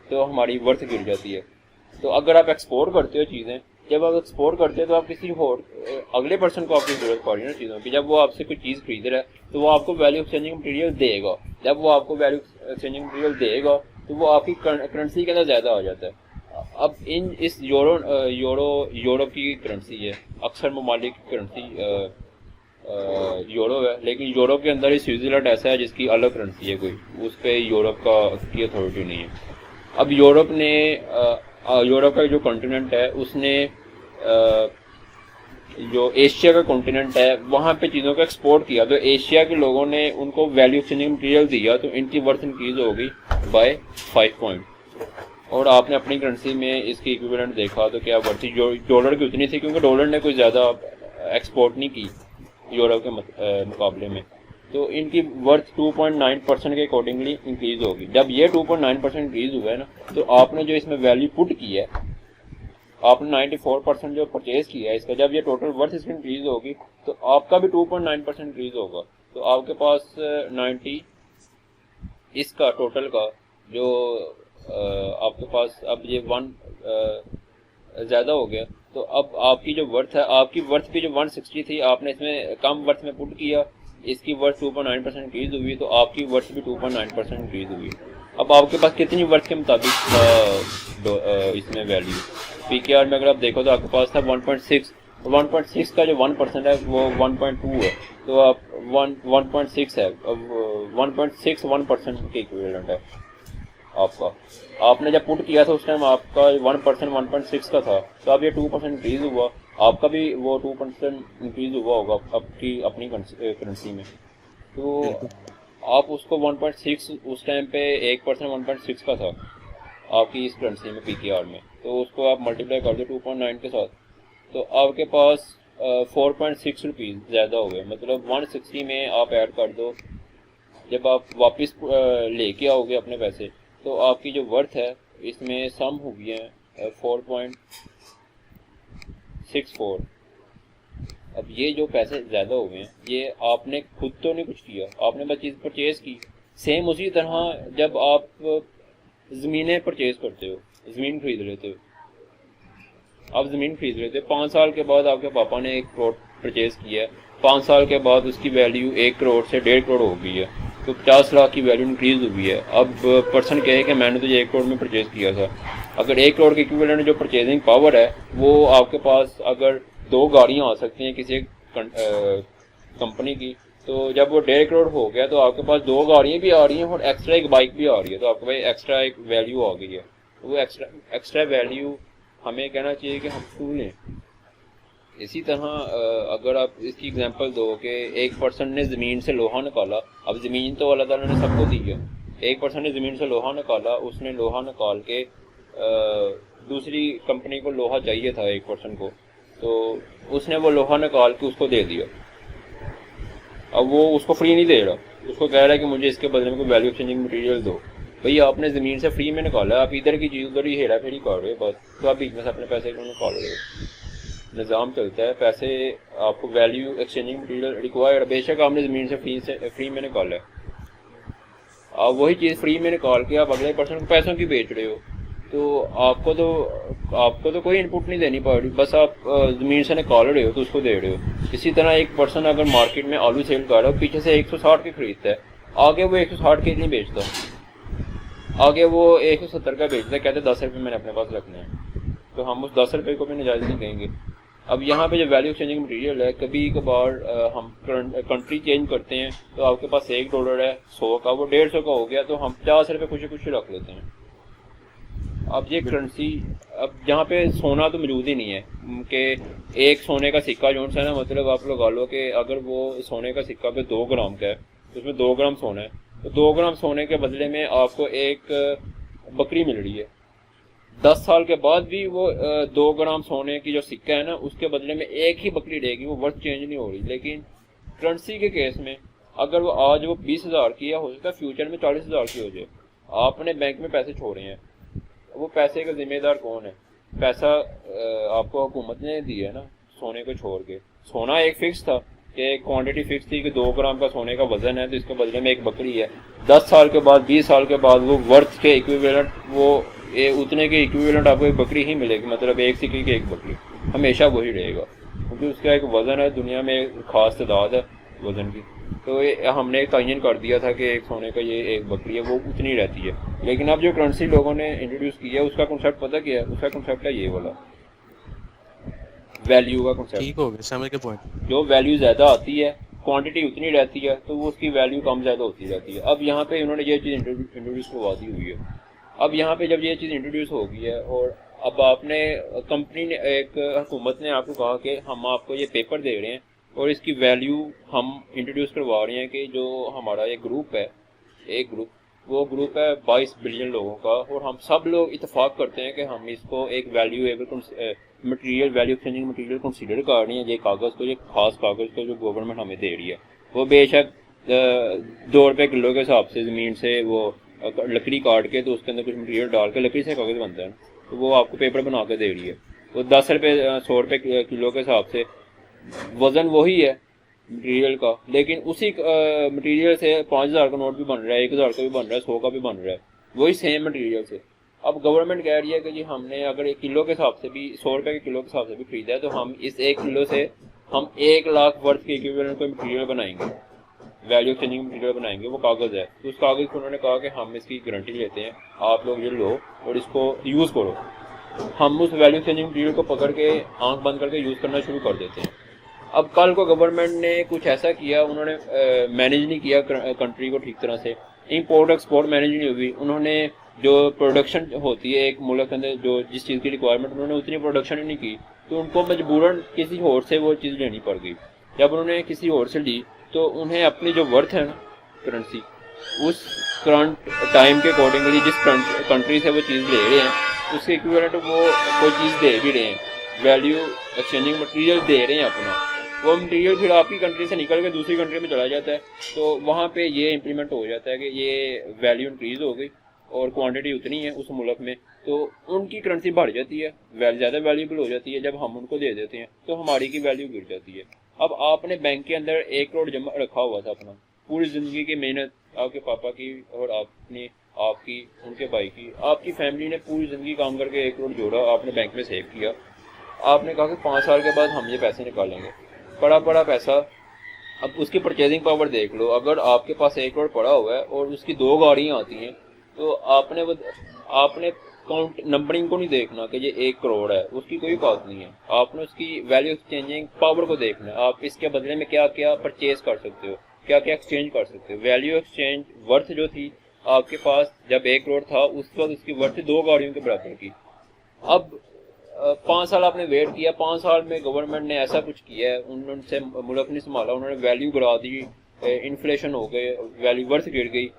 तो हमारी वर्थ गिर जाती है। तो अगर आप एक्सपोर्ट करते हो चीज़ें, जब आप एक्सपोर्ट करते हैं तो आप किसी और अगले पर्सन को आपकी ज़रूरत पड़ रही है ना चीज़ों की, जब वो आपसे कोई चीज़ खरीद रहा है तो वो आपको वैल्यू एक्सचेंजिंग मटेरियल देगा। जब वो आपको वैल्यू एक्सचेंजिंग मटेरियल देगा तो वो आपकी करेंसी के अंदर ज़्यादा आ जाता है। अब इस यूरो की करेंसी है, अक्सर ममालिक की करेंसी यूरो है, लेकिन यूरोप के अंदर ही स्विट्ज़रलैंड ऐसा है जिसकी अलग करेंसी है कोई, उस पर यूरोप की अथॉरिटी नहीं है। अब यूरोप का जो कॉन्टिनेंट है उसने जो एशिया का कॉन्टिनेंट है वहाँ पे चीज़ों को एक्सपोर्ट किया, तो एशिया के लोगों ने उनको वैल्यू एक्सचेंजिंग मटेरियल दिया तो इनकी वर्थ इंक्रीज होगी बाय 5 पॉइंट। और आपने अपनी करेंसी में इसकी इक्विवेलेंट देखा तो क्या वर्थ डॉलर की उतनी थी, क्योंकि डॉलर ने कोई ज़्यादा एक्सपोर्ट नहीं की यूरोप के मुकाबले में, तो इनकी वर्थ 2.9% के अकॉर्डिंगली इंक्रीज होगी। जब ये 2.9% इंक्रीज हुआ है ना, तो आपने जो इसमें वैल्यू पुट की है, आपने 94% जो परचेज किया है इसका, जब ये टोटल वर्थ इसकी इंक्रीज होगी तो आपका भी 2.9% इंक्रीज होगा। तो आपके पास 90 इसका टोटल का जो आपके पास अब ये 1 ज़्यादा हो गया, तो अब आपकी जो वर्थ है, आपकी वर्थ भी जो 160 थी आपने इसमें कम वर्थ में पुट किया, इसकी वर्थ 2.9% इंक्रीज हुई, तो आपकी वर्थ भी 2.9% इंक्रीज हुई। अब आपके पास कितनी वर्थ के मुताबिक इसमें वैल्यू पीकेआर में अगर आप देखो तो आपके पास था 1.6 का जो 1% है वो 1.2 है, तो आप 1.6 है, 1.61% के इक्विवेलेंट है आपका। आपने जब पुट किया था उस टाइम आपका 1% 1.6 का था, तो अब ये 2% इंक्रीज हुआ, आपका भी वो 2% इंक्रीज हुआ होगा अपनी करेंसी में। तो आप उसको 1.6 उस टाइम पे 1% 1.6 का था आपकी इस करेंसी में पीकेआर में, तो उसको आप मल्टीप्लाई कर दो 2.9 के साथ, तो आपके पास 4.6 रुपीज़ ज़्यादा हो गए। मतलब 160 में आप ऐड कर दो, जब आप वापस लेके आओगे अपने पैसे तो आपकी जो वर्थ है इसमें सम हो गई है 4.64। अब ये जो पैसे ज़्यादा हो गए हैं ये आपने खुद तो नहीं कुछ किया, आपने बस चीज़ परचेज़ की। सेम उसी तरह जब आप ज़मीनें परचेज़ करते हो, ज़मीन खरीद लेते हो, आप ज़मीन खरीद लेते हो, 5 साल के बाद आपके पापा ने 1 करोड़ परचेज़ किया है, 5 साल के बाद उसकी वैल्यू 1 करोड़ से 1.5 करोड़ हो गई है, तो 50 लाख की वैल्यू इंक्रीज़ हुई है। अब पर्सन कहे कि मैंने तो ये 1 करोड़ में परचेज़ किया था, अगर 1 करोड़ के इक्विवेलेंट जो परचेजिंग पावर है वो आपके पास अगर 2 गाड़ियाँ आ सकती हैं किसी कंपनी की, तो जब वो 1.5 करोड़ हो गया तो आपके पास 2 गाड़ियाँ भी आ रही हैं और एक्स्ट्रा एक बाइक भी आ रही है, तो आपके पास एक्स्ट्रा एक वैल्यू आ गई है। तो वो एक्स्ट्रा वैल्यू हमें कहना चाहिए कि हम छू लें। इसी तरह अगर आप इसकी एग्जांपल दो कि एक पर्सन ने ज़मीन से लोहा निकाला, अब ज़मीन तो अल्लाह ताला ने सबको दी है, एक पर्सन ने ज़मीन से लोहा निकाला, उसने लोहा निकाल के दूसरी कंपनी को लोहा चाहिए था एक पर्सन को, तो उसने वो लोहा निकाल के उसको दे दिया। अब वो उसको फ्री नहीं दे रहा, उसको कह रहा है कि मुझे इसके बदले में कोई वैल्यू एक्सचेंजिंग मटेरियल दो। भाई आपने ज़मीन से फ्री में निकाला, आप इधर की चीज़ उधर ही हेरा फेरी कर रहे हो बस, तो आप बीच में से अपने पैसे क्यों निकाल रहे हो? निज़ाम चलता है, पैसे आपको वैल्यू एक्सचेंजिंग मटेरियल रिक्वायर्ड, बेशक आपने ज़मीन से फ्री में निकाला है, आप वही चीज़ फ्री में निकाल के आप अगले पर्सन को पैसों की बेच रहे हो, तो आपको तो कोई इनपुट नहीं देनी पड़ रही, बस आप ज़मीन से निकाल रहे हो तो उसको दे रहे हो। इसी तरह एक पर्सन अगर मार्केट में आलू सेल कर रहा है, पीछे से 160 के खरीदता है, आगे वो 160 के नहीं बेचता, आगे वो 170 का बेचता है, कहते 10 रुपये मैंने अपने पास रखने हैं, तो हम उस 10 रुपये को भी नाजायज़ नहीं कहेंगे। अब यहाँ पे जो वैल्यू एक्सचेंजिंग मटेरियल है, कभी कभार हम कंट्री चेंज करते हैं तो आपके पास $1 है 100 का, वो 150 का हो गया, तो हम 50 रुपये खुशी रख लेते हैं। अब ये करेंसी, अब जहाँ पे सोना तो मौजूद ही नहीं है कि एक सोने का सिक्का जो है ना, मतलब आप लगा लो कि अगर वो सोने का सिक्का पे 2 ग्राम का है, उसमें 2 ग्राम सोना है, तो 2 ग्राम सोने के बदले में आपको एक बकरी मिल रही है, 10 साल के बाद भी वो 2 ग्राम सोने की जो सिक्का है ना, उसके बदले में एक ही बकरी रहेगी, वो वर्थ चेंज नहीं हो रही। लेकिन करेंसी के केस में अगर वो आज वो 20,000 की है, हो सकता है फ्यूचर में 40,000 की हो जाए। आपने बैंक में पैसे छोड़े हैं, वो पैसे का जिम्मेदार कौन है? पैसा आपको हुकूमत ने दिया है ना, सोने को छोड़ के। सोना एक फिक्स था कि क्वांटिटी फिक्स थी कि 2 ग्राम का सोने का वजन है, तो इसके बदले में एक बकरी है। 10 साल के बाद, 20 साल के बाद वो वर्थ के इक्विवेलेंट, वो उतने के इक्विवेलेंट आपको एक बकरी ही मिलेगी। मतलब एक सिक्के की एक बकरी हमेशा वही रहेगा, क्योंकि उसका एक वजन है, दुनिया में एक खास तादाद है वजन की। तो हमने तयन कर दिया था कि एक सोने का ये एक बकरी है, वो उतनी रहती है। लेकिन अब जो करेंसी लोगों ने इंट्रोड्यूस किया है, उसका कॉन्सेप्ट पता क्या है? उसका कॉन्सेप्ट है ये वाला, वैल्यू का कॉन्सेप्ट। ठीक हो गया, समझ के पॉइंट। जो वैल्यू ज़्यादा आती है, क्वांटिटी उतनी रहती है, तो वो उसकी वैल्यू कम ज़्यादा होती रहती है। अब यहाँ पे इन्होंने ये चीज़ इंट्रोड्यूस करवा दी हुई है। अब यहाँ पे जब ये चीज़ इंट्रोड्यूस हो गई है, और अब आपने कंपनी ने, एक हुकूमत ने आपको कहा कि हम आपको ये पेपर दे रहे हैं और इसकी वैल्यू हम इंट्रोड्यूस करवा रहे हैं कि जो हमारा एक ग्रुप है, एक ग्रुप, वो ग्रुप है 22 बिलियन लोगों का, और हम सब लोग इत्तेफाक करते हैं कि हम इसको एक valuable material, value exchanging material consider कर रही है। ये कागज़ को, ये खास कागज़ को जो गवर्नमेंट हमें दे रही है, वो बेशक 2 रुपये किलो के हिसाब से ज़मीन से वो लकड़ी काट के, तो उसके अंदर कुछ मटेरियल डाल के लकड़ी से कागज़ बनता है, तो वो आपको पेपर बना के दे रही है। वो 10 रुपये 100 रुपये किलो के हिसाब से वज़न वही है मटेरियल का, लेकिन उसी मटेरियल से 5,000 का नोट भी बन रहा है, 1,000 का भी बन रहा है, 100 का भी बन रहा है, वही सेम मटेरियल से। अब गवर्नमेंट कह रही है कि जी हमने अगर 1 किलो के हिसाब से भी, 100 रुपये के किलो के हिसाब से भी खरीदा है, तो हम इस 1 किलो से हम 1 लाख वर्थ के इक्विवेलेंट कोई मटेरियल बनाएंगे, वैल्यू एक्सचेंजिंग मटेरियल बनाएंगे। वो कागज़ है, तो उस कागज़ को उन्होंने कहा कि हम इसकी गारंटी लेते हैं, आप लोग ये लो और इसको यूज़ करो। हम उस वैल्यू एक्सचेंजिंग मटेरियल को पकड़ के आंख बंद करके यूज़ करना शुरू कर देते हैं। अब कल को गवर्नमेंट ने कुछ ऐसा किया, उन्होंने मैनेज नहीं किया कंट्री को ठीक तरह से, इंपोर्ट एक्सपोर्ट मैनेज नहीं हुई, उन्होंने जो प्रोडक्शन होती है एक मुल्क के अंदर, जो जिस चीज़ की रिक्वायरमेंट, उन्होंने उतनी प्रोडक्शन ही नहीं की, तो उनको मजबूरन किसी और से वो चीज़ लेनी पड़ गई। जब उन्होंने किसी और से ली, तो उन्हें अपनी जो वर्थ है ना करेंसी, उस करंट टाइम के अकॉर्डिंगली जिस कंट्री से वो चीज़ ले रहे हैं, उसके इक्विवेलेंट वो कोई चीज़ दे भी रहे हैं, वैल्यू एक्सचेंजिंग मटेरियल दे रहे हैं अपना। वो मटेरियल फिर आपकी कंट्री से निकल के दूसरी कंट्री में चला जाता है, तो वहाँ पे ये इम्प्लीमेंट हो जाता है कि ये वैल्यू इंक्रीज़ हो गई और क्वांटिटी उतनी है उस मुल्क में, तो उनकी करेंसी बढ़ जाती है, ज़्यादा वैल्यूबल हो जाती है। जब हम उनको दे देते हैं तो हमारी की वैल्यू गिर जाती है। अब आपने बैंक के अंदर 1 करोड़ जमा रखा हुआ था अपना, पूरी ज़िंदगी की मेहनत आपके पापा की और आपने, आपकी, उनके भाई की, आपकी फैमिली ने पूरी ज़िंदगी काम करके 1 करोड़ जोड़ा, आपने बैंक में सेव किया। आपने कहा कि 5 साल के बाद हम ये पैसे निकालेंगे, बड़ा बड़ा पैसा। अब उसकी परचेजिंग पावर देख लो, अगर आपके पास 1 करोड़ पड़ा हुआ है और उसकी 2 गाड़ियाँ आती हैं, तो आपने काउंट नंबरिंग को नहीं देखना कि ये 1 करोड़ है, उसकी कोई बात नहीं है। आपने उसकी वैल्यू एक्सचेंजिंग पावर को देखना है, आप इसके बदले में क्या क्या परचेज कर सकते हो, क्या क्या एक्सचेंज कर सकते हो। वैल्यू एक्सचेंज वर्थ जो थी आपके पास जब 1 करोड़ था, उस वक्त उसकी वर्थ 2 गाड़ियों के बराबर की। अब 5 साल आपने वेट किया, 5 साल में गवर्नमेंट ने ऐसा कुछ किया है, उन्होंने मुल्क नहीं संभाला, उन्होंने वैल्यू गिरा दी, इन्फ्लेशन हो गए, वैल्यू वर्थ गिर गई।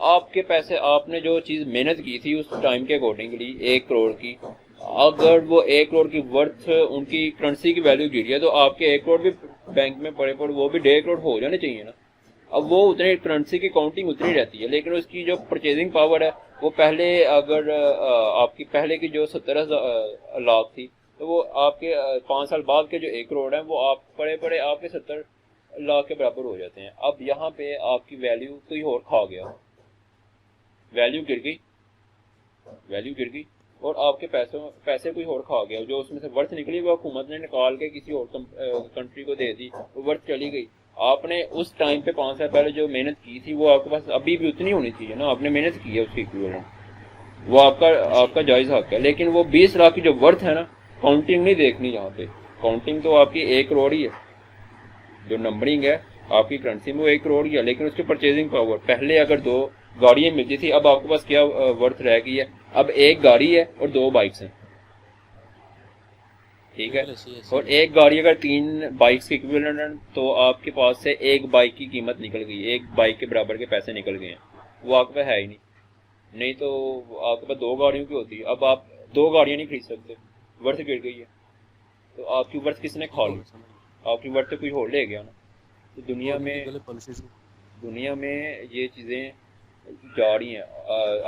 आपके पैसे, आपने जो चीज़ मेहनत की थी उस टाइम के अकॉर्डिंगली 1 करोड़ की, अगर वो 1 करोड़ की वर्थ, उनकी करेंसी की वैल्यू गिरी है, तो आपके 1 करोड़ भी बैंक में पड़े वो भी 1.5 करोड़ हो जाने चाहिए ना। अब वो उतनी करेंसी की काउंटिंग उतनी रहती है, लेकिन उसकी जो परचेजिंग पावर है वो पहले, अगर आपकी पहले की जो 17 लाख थी, तो वो आपके 5 साल बाद के जो 1 करोड़ है, वो आप पड़े आपके 70 लाख के बराबर हो जाते हैं। अब यहाँ पे आपकी वैल्यू कोई और खा गया, वैल्यू गिर गई और आपके पैसे कोई और खा गया, जो उसमें से वर्थ निकली वो हुकूमत ने निकाल के किसी और कंट्री को दे दी, वो वर्थ चली गई। आपने उस टाइम पे 5 साल पहले जो मेहनत की थी, वो आपके पास अभी भी उतनी होनी चाहिए ना, आपने मेहनत की है उसकी इक्विवेलेंट, वो आपका जायज़ हक है। लेकिन वो 20 लाख की जो वर्थ है ना, काउंटिंग नहीं देखनी यहाँ पे, काउंटिंग तो आपकी 1 करोड़ ही है, जो नंबरिंग है आपकी करेंसी में वो 1 करोड़ ही है, लेकिन उसकी परचेजिंग पावर, पहले अगर 2 गाड़ियाँ मिलती थी, अब आपके पास क्या वर्थ रह गई है, अब 1 गाड़ी है और 2 बाइक्स हैं, ठीक है। और 1 गाड़ी अगर 3 बाइक्स के इक्विवेलेंट है, तो आपके पास से 1 बाइक की कीमत निकल गई, 1 बाइक के बराबर के पैसे निकल गए हैं, वो आपके पास है ही नहीं तो आपके पास 2 गाड़ियों की होती है। अब आप 2 गाड़ियाँ नहीं खरीद सकते, वर्थ गिर गई है। तो आपकी वर्थ किसने खा ली? आपकी वर्थ तो कोई और ले गया ना। तो दुनिया में ये चीज़ें जा रही हैं।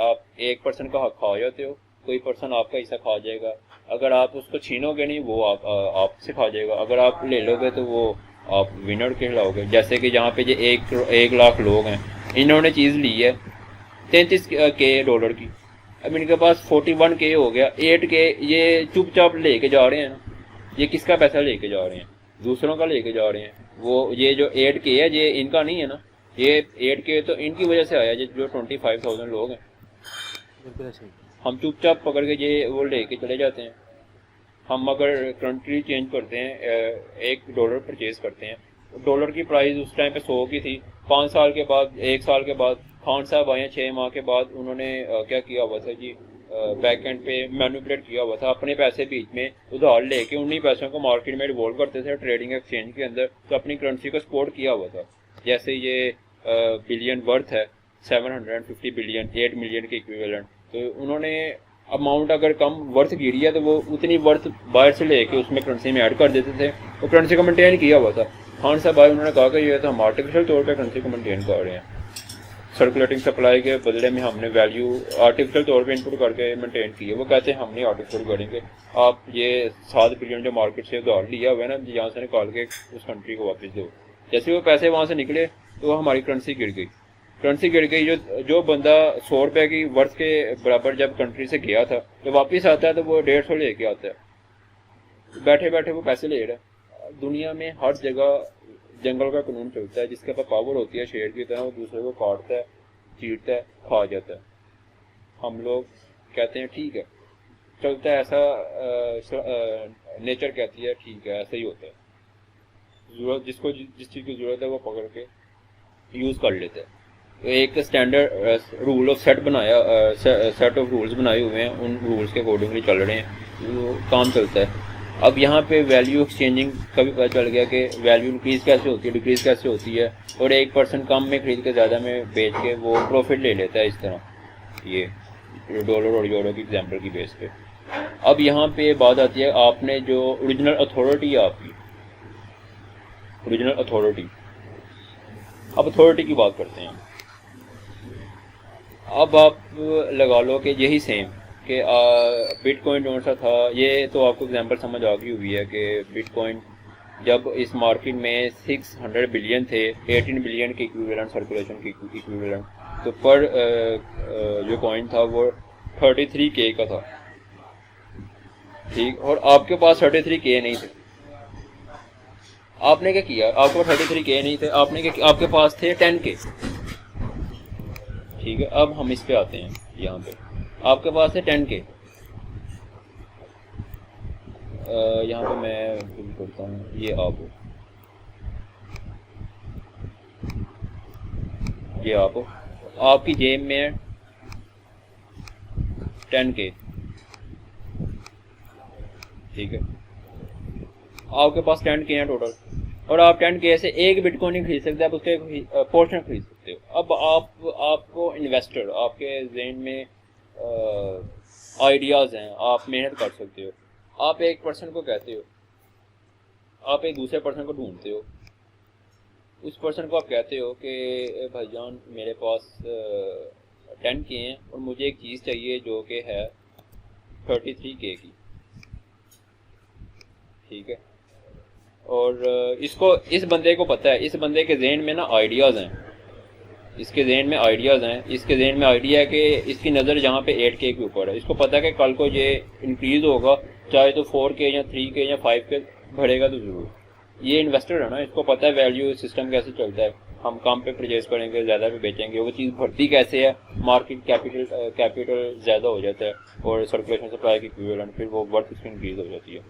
आप 1% का हक खा जाते हो, कोई पर्सन आपका हिस्सा खा जाएगा। अगर आप उसको छीनोगे नहीं, वो आपसे खा जाएगा। अगर आप ले लोगे तो वो आप विनर कहलाओगे। जैसे कि जहाँ पे जो 1 लाख लोग हैं, इन्होंने चीज़ ली है 33 डॉलर की, अब इनके पास 41 हो गया, 8 ये चुपचाप लेके जा रहे हैं ना। ये किसका पैसा लेके जा रहे हैं? दूसरों का लेके जा रहे हैं। वो ये जो 8 है ये इनका नहीं है ना, ये 8 तो इनकी वजह से आया, जो 25,000 लोग हैं। हम चुपचाप पकड़ के ये वो लेके चले जाते हैं। हम अगर कंट्री चेंज करते हैं, $1 परचेज करते हैं, डॉलर की प्राइस उस टाइम पे 100 की थी। 5 साल के बाद, 1 साल के बाद खान साहब आए, 6 माह के बाद उन्होंने क्या किया हुआ था जी, बैक एंड पे मैनिपुलेट किया हुआ था। अपने पैसे बीच में उधार लेके उन्हीं पैसों को मार्केट में रिवॉल्व करते थे ट्रेडिंग एक्सचेंज के अंदर, तो अपनी करेंसी को सपोर्ट किया हुआ था। जैसे ये बिलियन वर्थ है, 750 बिलियन, 8 मिलियन के इक्विवेलेंट। तो उन्होंने अमाउंट अगर कम वर्थ गिरी है तो वो उतनी वर्थ बाहर से लेके उसमें करेंसी में ऐड कर देते थे, वो करेंसी को मेंटेन किया हुआ था। खान साहब भाई उन्होंने कहा कि ये तो हम आर्टिफिशियल तौर पे करेंसी को मेंटेन कर रहे हैं, सर्कुलेटिंग सप्लाई के बदले में हमने वैल्यू आर्टिफिशियल तौर पे इनपुट करके मेंटेन की है। वो कहते हैं हम नहीं आर्टिफिशियल करेंगे, आप ये 7 बिलियन जो मार्केट से उधार लिया हुआ है ना, यहाँ से निकाल के उस कंट्री को वापस दो। जैसे वो पैसे वहाँ से निकले तो हमारी करेंसी गिर गई। जो बंदा 100 रुपये की वर्थ के बराबर जब कंट्री से गया था, जब वापस आता है तो वो 150 लेके आता है। बैठे बैठे वो पैसे ले रहा है। दुनिया में हर जगह जंगल का कानून चलता है, जिसके पास पावर होती है शेर की तरह, वो दूसरे को काटता है, चीरता है, खा जाता है। हम लोग कहते हैं ठीक है, चलता है ऐसा, नेचर कहती है ठीक है ऐसा ही होता है। जरूरत जिसको जिस चीज़ की ज़रूरत है वो पकड़ के यूज़ कर लेते हैं। तो एक standard rule of set set of rules बनाए हुए हैं, उन रूल्स के अकॉर्डिंगली चल रहे हैं, वो काम चलता है। अब यहाँ पे वैल्यू एक्सचेंजिंग का भी पता चल गया कि वैल्यू इंक्रीज़ कैसे होती है, डिक्रीज़ कैसे होती है, और 1% कम में खरीद के ज़्यादा में बेच के वो प्रॉफिट ले लेता है। इस तरह ये डॉलर और यूरो की एग्जाम्पल की बेस पे। अब यहाँ पे बात आती है, आपने जो ओरिजिनल अथॉरिटी है आपकी, ओरिजिनल अथॉरिटी, अब अथॉरिटी की बात करते हैं। अब आप लगा लो कि यही सेम कि बिटकॉइन जो सा था, ये तो आपको एग्जांपल समझ आ गई हुई है कि बिटकॉइन जब इस मार्केट में 600 बिलियन थे, 18 बिलियन के इक्विवेलेंट सर्कुलेशन के इक्विवेलेंट, तो पर जो कॉइन था वो 33K का था, ठीक। और आपके पास 33K नहीं थे। आपने क्या किया? आपके पास 33K नहीं थे, आपने क्या किया? आपके पास थे 10K, ठीक है। अब हम इस पे आते हैं, यहाँ पे आपके पास है 10K। यहाँ पे मैं फिल करता हूँ, ये आप आपकी जेब में है 10K, ठीक है। आपके पास 10K है टोटल, और आप 10K से एक बिटकॉइन नहीं खरीद सकते, आप उसके पोर्शन खरीद सकते हो। अब आपको इन्वेस्टर, आपके जहन में आइडियाज़ हैं, आप मेहनत कर सकते हो। आप एक पर्सन को कहते हो, आप एक दूसरे पर्सन को ढूंढते हो, उस पर्सन को आप कहते हो कि भाईजान मेरे पास 10K हैं और मुझे एक चीज़ चाहिए जो कि है 33K की, ठीक है। और इस बंदे को पता है, इस बंदे के जहन में ना आइडियाज़ हैं, इसके जहन में आइडियाज़ हैं, इसके जहन में आइडिया है कि इसकी नज़र जहाँ पे 8K के ऊपर है। इसको पता है कि कल को ये इंक्रीज़ होगा, चाहे तो 4K या 3K या 5K बढ़ेगा तो ज़रूर। ये इन्वेस्टर है ना, इसको पता है वैल्यू सिस्टम कैसे चलता है, हम कम पे परचेज करेंगे, ज़्यादा पे बेचेंगे, वो चीज़ बढ़ती कैसे है, मार्केट कैपिटल ज़्यादा हो जाता है और सर्कुलेशन सप्लाई की इक्विवेलेंट, फिर वो वर्थ उसकी इंक्रीज़ हो जाती है।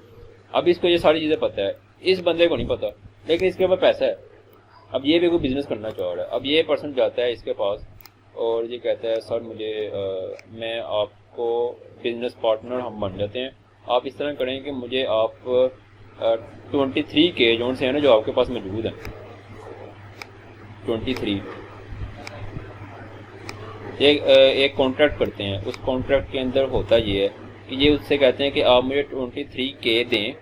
अब इसको ये सारी चीज़ें पता है, इस बंदे को नहीं पता, लेकिन इसके पास पैसा है। अब ये भी कोई बिज़नेस करना चाह रहा है। अब ये पर्सन जाता है इसके पास और ये कहता है सर मुझे मैं आपको बिज़नेस पार्टनर हम बन जाते हैं, आप इस तरह करें कि मुझे आप 23K जोन से है ना जो आपके पास मौजूद है, 23 एक कॉन्ट्रैक्ट करते हैं। उस कॉन्ट्रैक्ट के अंदर होता ये है कि ये उससे कहते हैं कि आप मुझे 23K दें,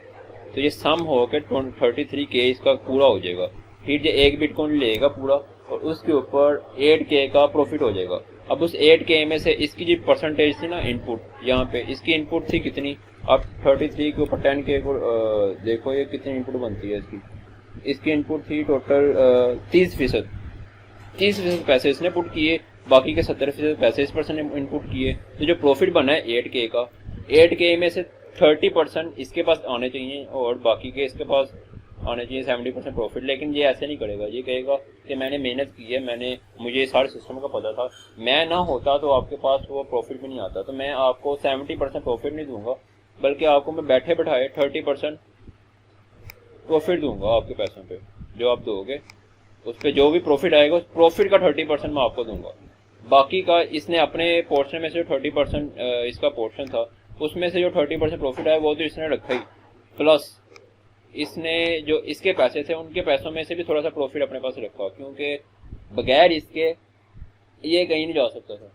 तो ये सम होकर 33K इसका पूरा हो जाएगा। फिर ये एक बिटकॉइन लेगा पूरा और उसके ऊपर 8K का प्रॉफिट हो जाएगा। अब उस 8K में से इसकी जो परसेंटेज थी ना इनपुट, यहाँ पे इसकी इनपुट थी कितनी, अब 33 के ऊपर 10K को देखो ये कितनी इनपुट बनती है इसकी इनपुट थी टोटल 30%। 30% पैसे इसने पुट किए, बाकी के 70% पैसे इस पर्सन ने इनपुट किए। तो जो प्रॉफिट बना है 8K का, 8K में से 30% इसके पास आने चाहिए और बाकी के इसके पास आने चाहिए 70% प्रॉफिट। लेकिन ये ऐसे नहीं करेगा, ये कहेगा कि मैंने मेहनत की है, मुझे सारे सिस्टम का पता था, मैं ना होता तो आपके पास वो प्रॉफिट भी नहीं आता, तो मैं आपको 70% प्रॉफिट नहीं दूंगा, बल्कि आपको मैं बैठे बैठाए 30% प्रॉफिट दूंगा आपके पैसों पे जो आप दोगे। उस पर जो भी प्रॉफिट आएगा उस प्रॉफिट का 30% मैं आपको दूंगा। बाकी का इसने अपने पोर्शन में से जो 30% इसका पोर्शन था उसमें से जो 30% प्रॉफिट आया वो तो इसने रखा ही, प्लस इसने जो इसके पैसे थे उनके पैसों में से भी थोड़ा सा प्रॉफिट अपने पास रखा, क्योंकि बगैर इसके ये कहीं नहीं जा सकता था।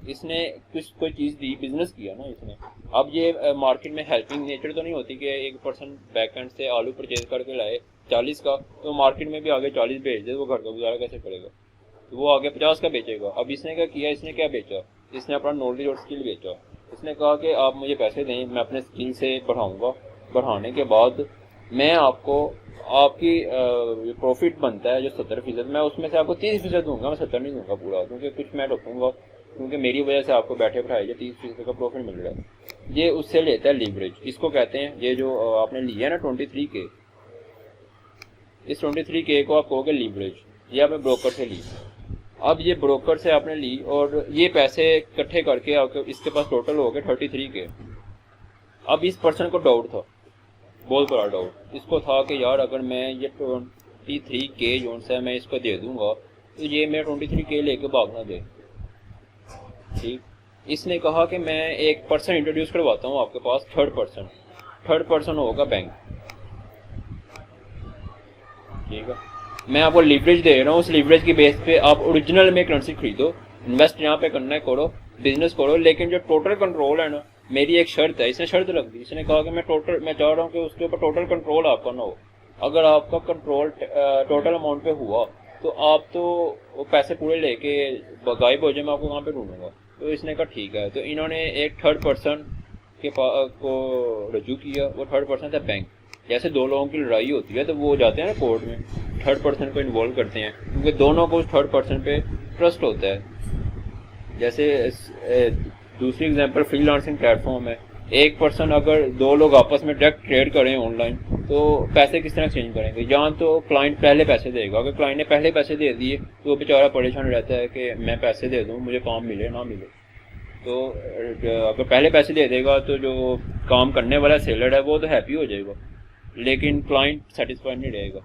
इसने कोई चीज़ दी, बिजनेस किया ना इसने। अब ये मार्केट में हेल्पिंग नेचर तो नहीं होती कि एक पर्सन बैकएंड से आलू परचेज करके लाए 40 का, तो मार्केट में भी आगे 40 बेच दे, वो घर का गुजारा कैसे करेगा, तो वो आगे 50 का बेचेगा। अब इसने क्या किया, इसने क्या बेचा, इसने अपना नॉलेज और स्किल बेचा। इसने कहा कि आप मुझे पैसे दें, मैं अपने स्किल से बढ़ाऊँगा, बढ़ाने के बाद मैं आपको आपकी प्रॉफिट बनता है जो 70%, मैं उसमें से आपको 30% दूंगा, मैं 70 नहीं दूंगा पूरा, क्योंकि कुछ मैं रखूँगा, क्योंकि मेरी वजह से आपको बैठे बैठाए जो 30% का प्रॉफिट मिल रहा है। ये उससे लेता है लीवरेज, इसको कहते हैं। ये जो आपने लिया है ना 23K, इस 23K को आप कहोगे लीवरेज, ये आपने ब्रोकर से ली। अब ये ब्रोकर से आपने ली और ये पैसे इकट्ठे करके आपके इसके पास टोटल हो गए 33K। अब इस पर्सन को डाउट था, बहुत बड़ा डाउट इसको था कि यार अगर मैं ये 23K जोन से मैं इसको दे दूंगा तो ये मेरा 23K लेके भागना दे। ठीक, इसने कहा कि मैं एक पर्सन इंट्रोड्यूस करवाता हूँ आपके पास, थर्ड पर्सन होगा बैंक। ठीक है, मैं आपको लीवरेज दे रहा हूँ, उस लीवरेज की बेस पे आप ओरिजिनल में करेंसी खरीदो, इन्वेस्ट यहाँ पे करना है करो, बिजनेस करो, लेकिन जो टोटल कंट्रोल है ना, मेरी एक शर्त है। इसने शर्त रख दी, इसने कहा कि मैं चाह रहा हूँ कि उसके ऊपर टोटल कंट्रोल आपका ना हो। अगर आपका कंट्रोल टोटल अमाउंट पे हुआ तो आप तो वो पैसे पूरे लेके गायब हो जाए, मैं आपको वहाँ पे ढूंढूंगा। तो इसने कहा ठीक है। तो इन्होंने एक थर्ड पर्सन के को रजू किया, वो थर्ड पर्सन था बैंक। जैसे दो लोगों की लड़ाई होती है तो वो जाते हैं ना कोर्ट में, थर्ड पर्सन को इन्वॉल्व करते हैं, क्योंकि दोनों को उस थर्ड पर्सन पे ट्रस्ट होता है। जैसे दूसरी एग्जांपल फ्रीलांसिंग प्लेटफॉर्म है, एक पर्सन अगर दो लोग आपस में डायरेक्ट ट्रेड करें ऑनलाइन तो पैसे किस तरह एक्सचेंज करेंगे, या तो क्लाइंट पहले पैसे देगा, अगर क्लाइंट ने पहले पैसे दे दिए तो वो बेचारा परेशान रहता है कि मैं पैसे दे दूँ, मुझे काम मिले ना मिले। तो अगर पहले पैसे दे देगा तो जो काम करने वाला सेलर है वो तो हैप्पी हो जाएगा, लेकिन क्लाइंट सेटिस्फाइड नहीं रहेगा।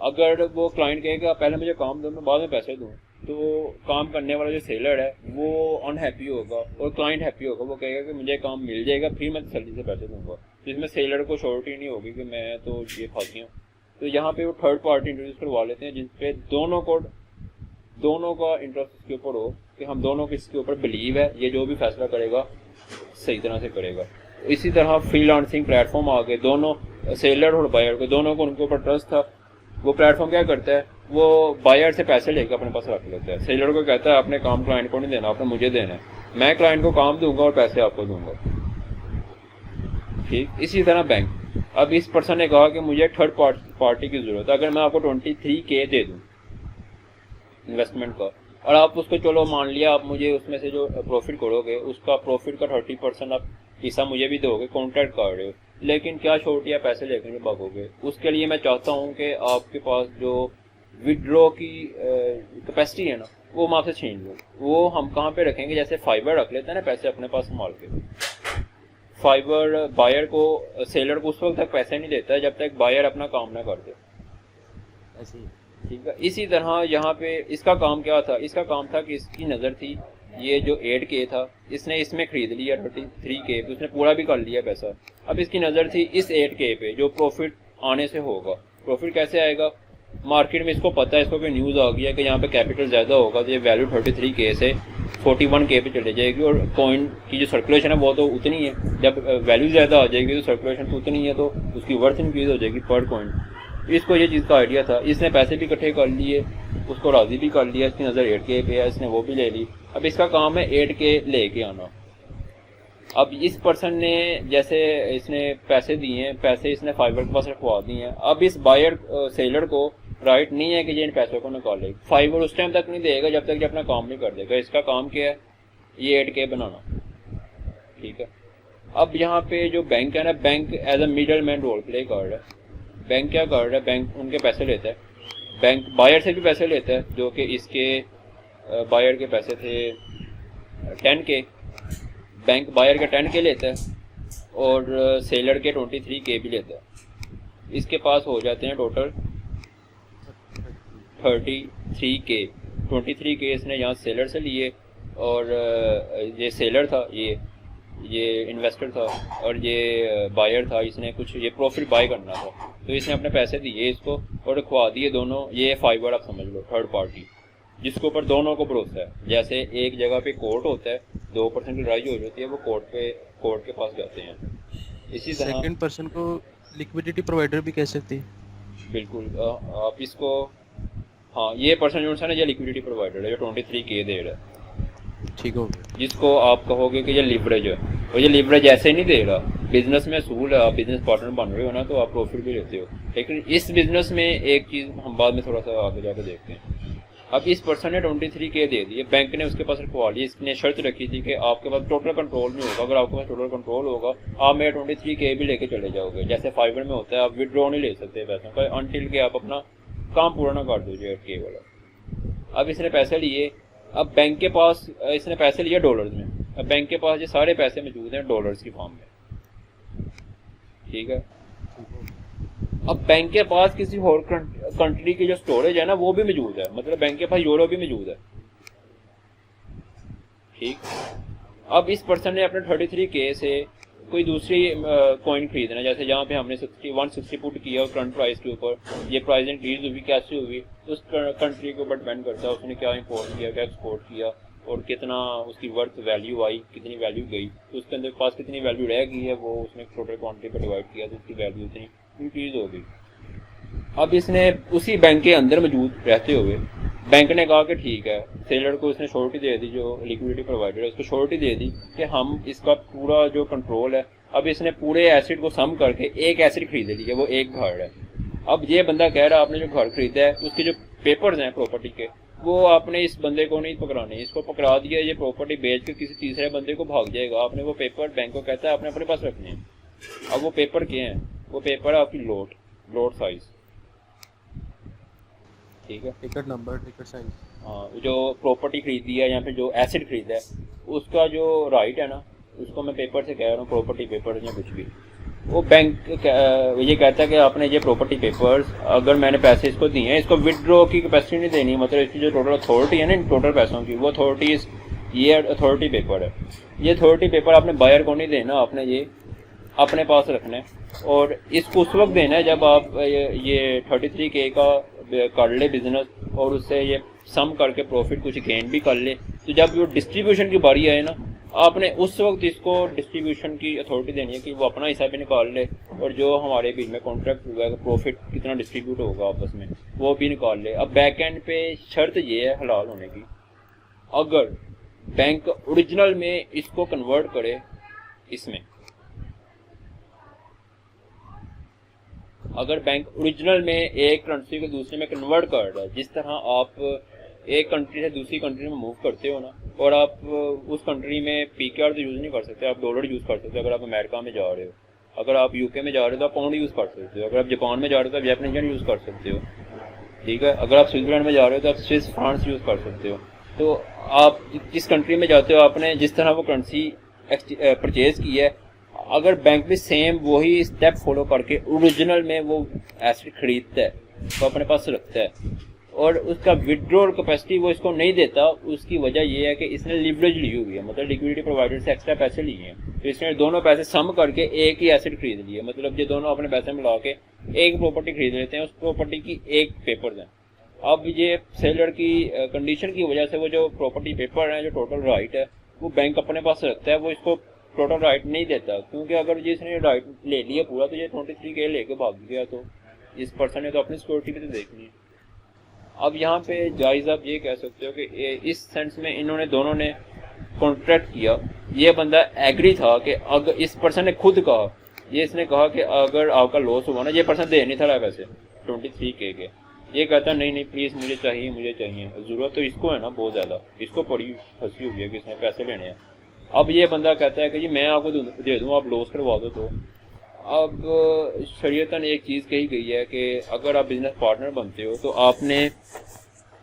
अगर वो क्लाइंट कहेगा पहले मुझे काम दो मैं बाद में पैसे दूँ, तो काम करने वाला जो सेलर है वो अनहैप्पी होगा और क्लाइंट हैप्पी होगा, वो कहेगा कि मुझे काम मिल जाएगा फिर मैं जल्दी से पैसे दूंगा। तो इसमें सेलर को श्योरिटी नहीं होगी कि मैं तो ये फांसी हूँ। तो यहाँ पे वो थर्ड पार्टी इंट्रोड्यूस करवा लेते हैं जिसपे दोनों का इंटरेस्ट इसके ऊपर हो कि हम दोनों को इसके ऊपर बिलीव है, ये जो भी फैसला करेगा सही तरह से करेगा। इसी तरह फ्रीलांसिंग प्लेटफॉर्म आ गए, दोनों सेलर और बायर को दोनों को उनके ऊपर ट्रस्ट था। वो प्लेटफॉर्म क्या करता है, वो बायर से पैसे लेकर अपने पास रख लेता है, सेलर को कहता है अपने काम क्लाइंट को नहीं देना, आपने मुझे देना है, मैं क्लाइंट को काम दूंगा और पैसे आपको दूंगा। ठीक, इसी तरह बैंक। अब इस पर्सन ने कहा कि मुझे थर्ड पार्टी की जरूरत है, अगर मैं आपको 23K दे दूं इन्वेस्टमेंट का, और आप उसको चलो मान लिया आप मुझे उसमें से जो प्रॉफिट करोगे उसका प्रॉफिट का 30% आप हिस्सा मुझे भी दोगे, कॉन्ट्रैक्ट कर रहे हो, लेकिन क्या छोटी या पैसे लेकर के भागोगे। उसके लिए मैं चाहता हूँ कि आपके पास जो विड्रॉ की कैपेसिटी है ना वो मैं आपसे छीन लूँ। वो हम कहाँ पे रखेंगे, जैसे फाइबर रख लेते हैं ना पैसे अपने पास संभाल के। फाइबर बायर को सेलर को उस वक्त तक पैसे नहीं देता है जब तक बायर अपना काम ना कर दे। ऐसे ठीक है। इसी तरह यहाँ पे इसका काम क्या था, इसका काम था कि इसकी नज़र थी ये जो 8K था इसने इसमें खरीद लिया 33K पे, उसने पूरा भी कर लिया पैसा। अब इसकी नज़र थी इस 8K पे जो प्रॉफिट आने से होगा। प्रॉफिट कैसे आएगा, मार्केट में इसको पता है, इसको कोई न्यूज़ आ गया कि यहाँ पे कैपिटल ज़्यादा होगा तो ये वैल्यू 33K से 41K पे चले जाएगी, और कॉइन की जो सर्कुलेशन है वो तो उतनी है, जब वैल्यू ज़्यादा आ जाएगी तो सर्कुलेशन तो उतनी है, तो उसकी वर्थ इंक्रीज हो जाएगी पर कॉइन। इसको ये चीज़ का आइडिया था, इसने पैसे भी इकट्ठे कर लिए, उसको राज़ी भी कर लिया, इसकी नज़र 8K पे है, इसने वो भी ले ली। अब इसका काम है 8K लेके आना। अब इस पर्सन ने जैसे इसने पैसे दिए हैं, पैसे इसने फाइवर के पास रखवा दिए हैं, अब इस बायर सेलर को राइट नहीं है कि ये इन पैसों को निकाले। फाइवर उस टाइम तक नहीं देगा जब तक ये अपना काम नहीं कर देगा। इसका काम क्या है, ये 8K बनाना, ठीक है। अब यहाँ पे जो बैंक है ना, bank as a middleman role play कर रहा है। बैंक क्या कर रहा है, बैंक उनके पैसे लेता है, बैंक बायर से भी पैसे लेता है, जो कि इसके बायर के पैसे थे 10K, बैंक बायर का 10K लेता है और सेलर के 23K भी लेता है। इसके पास हो जाते हैं टोटल 33K। 23K इसने यहाँ सेलर से लिए, और ये सेलर था, ये इन्वेस्टर था, और ये बायर था, इसने कुछ ये प्रॉफिट बाय करना था, तो इसने अपने पैसे दिए इसको और रखवा दिए दोनों। ये फाइवर आप समझ लो, थर्ड पार्टी, जिसके ऊपर दोनों को भरोसा है। जैसे एक जगह पे कोर्ट होता है, 2% की लड़ाई हो जाती है, वो कोर्ट के पास जाते हैं। इसी तरह सेकंड पर्सन को लिक्विडिटी प्रोवाइडर भी कह सकते हैं। बिल्कुल, आप इसको, हाँ, ये पर्सन जो है ना, ये लिक्विडिटी प्रोवाइडर है, जो 23K दे रहा है, ठीक हो गया। जिसको आप कहोगे कि ये लिवरेज है, और ये लिवरेज ऐसे नहीं दे रहा। बिजनेस में असूल है, आप बिजनेस पार्टनर बन रहे हो ना, तो आप प्रॉफिट भी लेते हो, लेकिन इस बिजनेस में एक चीज़ हम बाद में थोड़ा सा आगे जाकर देखते हैं। अब इस पर्सन ने 23K दे दिए, बैंक ने उसके पास रखवा लिया। इसने शर्त रखी थी कि आपके पास टोटल कंट्रोल नहीं होगा, अगर आपके पास टोटल कंट्रोल होगा आप मेरे 23K भी लेके चले जाओगे। जैसे फाइवर में होता है, आप विड्रॉ नहीं ले सकते पैसों का अनटिल के आप अपना काम पूरा ना कर दीजिए 8K वाला। अब इसने पैसे लिए, अब बैंक के पास इसने पैसे लिए डॉलर्स में, अब बैंक के पास ये सारे पैसे मौजूद हैं डॉलर्स की फॉर्म में, ठीक है। अब बैंक के पास किसी और कंट्री की जो स्टोरेज है ना, वो भी मौजूद है, मतलब बैंक के पास यूरो भी मौजूद है, ठीक। अब इस पर्सन ने अपने 33K से कोई दूसरी कॉइन खरीदना, जैसे जहाँ पे हमने 160 पुट किया और करंट प्राइस के ऊपर ये प्राइस इंक्रीज हुई, कैसे हुई, उस कंट्री के ऊपर डिपेंड करता है, उसने क्या इंपोर्ट किया, क्या एक्सपोर्ट किया, और कितना उसकी वर्थ वैल्यू आई, कितनी वैल्यू गई, तो उसके अंदर पास कितनी वैल्यू रह गई है, वो उसने टोटल क्वांटिटी पर डिवाइड किया, तो उसकी वैल्यू इतनी इंक्रीज हो गई। अब इसने उसी बैंक के अंदर मौजूद रहते हुए बैंक ने कहा कि ठीक है, सेलर को उसने श्योरिटी दे दी, जो लिक्विडिटी प्रोवाइडर है उसको श्योरिटी दे दी कि हम इसका पूरा जो कंट्रोल है। अब इसने पूरे एसिड को सम करके एक एसिड खरीद लिया, वो एक घर है। अब ये बंदा कह रहा है आपने जो घर खरीदा है उसके जो पेपर्स हैं प्रॉपर्टी के, वो आपने इस बंदे को नहीं पकड़ाने, इसको पकड़ा दिया, ये प्रॉपर्टी बेच के किसी तीसरे बंदे को भाग जाएगा। आपने वो पेपर, बैंक को कहता है आपने अपने पास रखने हैं। अब वो पेपर क्या है, वो पेपर है आपकी लोट साइज, ठीक है, टिकट नंबर, टिकट साइज। हाँ, जो प्रॉपर्टी खरीदी है या फिर जो एसिड खरीदा है उसका जो राइट है ना, उसको मैं पेपर से कह रहा हूँ, प्रॉपर्टी पेपर या कुछ भी। वो बैंक ये कहता है कि आपने ये प्रॉपर्टी पेपर्स, अगर मैंने पैसे इसको दिए हैं, इसको विड्रॉ की कैपेसिटी नहीं देनी, मतलब इसकी जो टोटल अथॉरिटी है ना इन टोटल पैसों की, वो अथॉरिटी, ये अथॉरिटी पेपर है। ये अथॉरिटी पेपर आपने बायर को नहीं देना, आपने ये अपने पास रखना है, और इसको उस वक्त देना है जब आप ये 33K का कर ले बिजनेस, और उससे ये सम करके प्रॉफिट कुछ गेन भी कर ले, तो जब वो डिस्ट्रीब्यूशन की बारी आए ना, आपने उस वक्त इसको डिस्ट्रीब्यूशन की अथॉरिटी देनी है कि वो अपना हिस्सा भी निकाल ले, और जो हमारे बीच में कॉन्ट्रैक्ट हुआ है प्रॉफिट कितना डिस्ट्रीब्यूट होगा आपस में, वो भी निकाल ले। अब बैक एंड पे शर्त ये है हलाल होने की, अगर बैंक ओरिजिनल में इसको कन्वर्ट करे, इसमें अगर बैंक ओरिजिनल में एक करेंसी को दूसरे में कन्वर्ट कर रहा है, जिस तरह आप एक कंट्री से दूसरी कंट्री में मूव करते हो ना, और आप उस कंट्री में PKR तो यूज़ नहीं कर सकते, आप डॉलर यूज़ कर सकते हो। अगर आप अमेरिका में जा रहे हो, अगर आप UK में जा रहे हो तो आप पाउंड यूज़ कर सकते हो, अगर आप जापान में जा रहे हो तो आप जापानीज येन यूज़ कर सकते हो, ठीक है। अगर आप स्विट्जरलैंड में जा रहे हो तो आप स्विस फ्रांस यूज़ कर सकते हो। तो आप जिस कंट्री में जाते हो, आपने जिस तरह वो करेंसी परचेज की है, अगर बैंक भी सेम वही स्टेप फॉलो करके ओरिजिनल में वो एसेट खरीदता है तो अपने पास रखता है, और उसका विड्रॉल कैपेसिटी वो इसको नहीं देता, उसकी वजह ये है कि इसने लिवरेज ली हुई है, मतलब लिक्विडिटी प्रोवाइडर से एक्स्ट्रा पैसे लिए हैं, तो इसने दोनों पैसे सम करके एक ही एसेट खरीद लिए, मतलब ये दोनों अपने पैसे मिला के एक प्रॉपर्टी खरीद लेते हैं, उस प्रॉपर्टी की एक पेपर्स हैं, अब ये सेलर की कंडीशन की वजह से वो जो प्रॉपर्टी पेपर है, जो टोटल राइट है, वो बैंक अपने पास रखता है, वो इसको टोटल राइट नहीं देता, क्योंकि अगर जिसने राइट ले लिया पूरा तो ये 23K लेके भाग गया, तो इस पर्सन ने तो अपनी सिक्योरिटी भी तो देखनी है। अब यहाँ पे जायज़ आप ये कह सकते हो कि इस सेंस में इन्होंने दोनों ने कॉन्ट्रैक्ट किया। ये बंदा एग्री था कि अगर इस पर्सन ने खुद कहा, ये इसने कहा कि अगर आपका लॉस हुआ ना, ये पर्सन दे नहीं था वैसे 23K के, ये कहता नहीं नहीं प्लीज़ मुझे चाहिए, ज़रूरत तो इसको है ना बहुत ज़्यादा, इसको बड़ी फंसी हुई है कि इसने पैसे लेने हैं। अब ये बंदा कहता है कि जी मैं आपको दे दूँ, आप लॉस करवा दो। तो अब शरीयतन एक चीज़ कही गई है कि अगर आप बिजनेस पार्टनर बनते हो तो आपने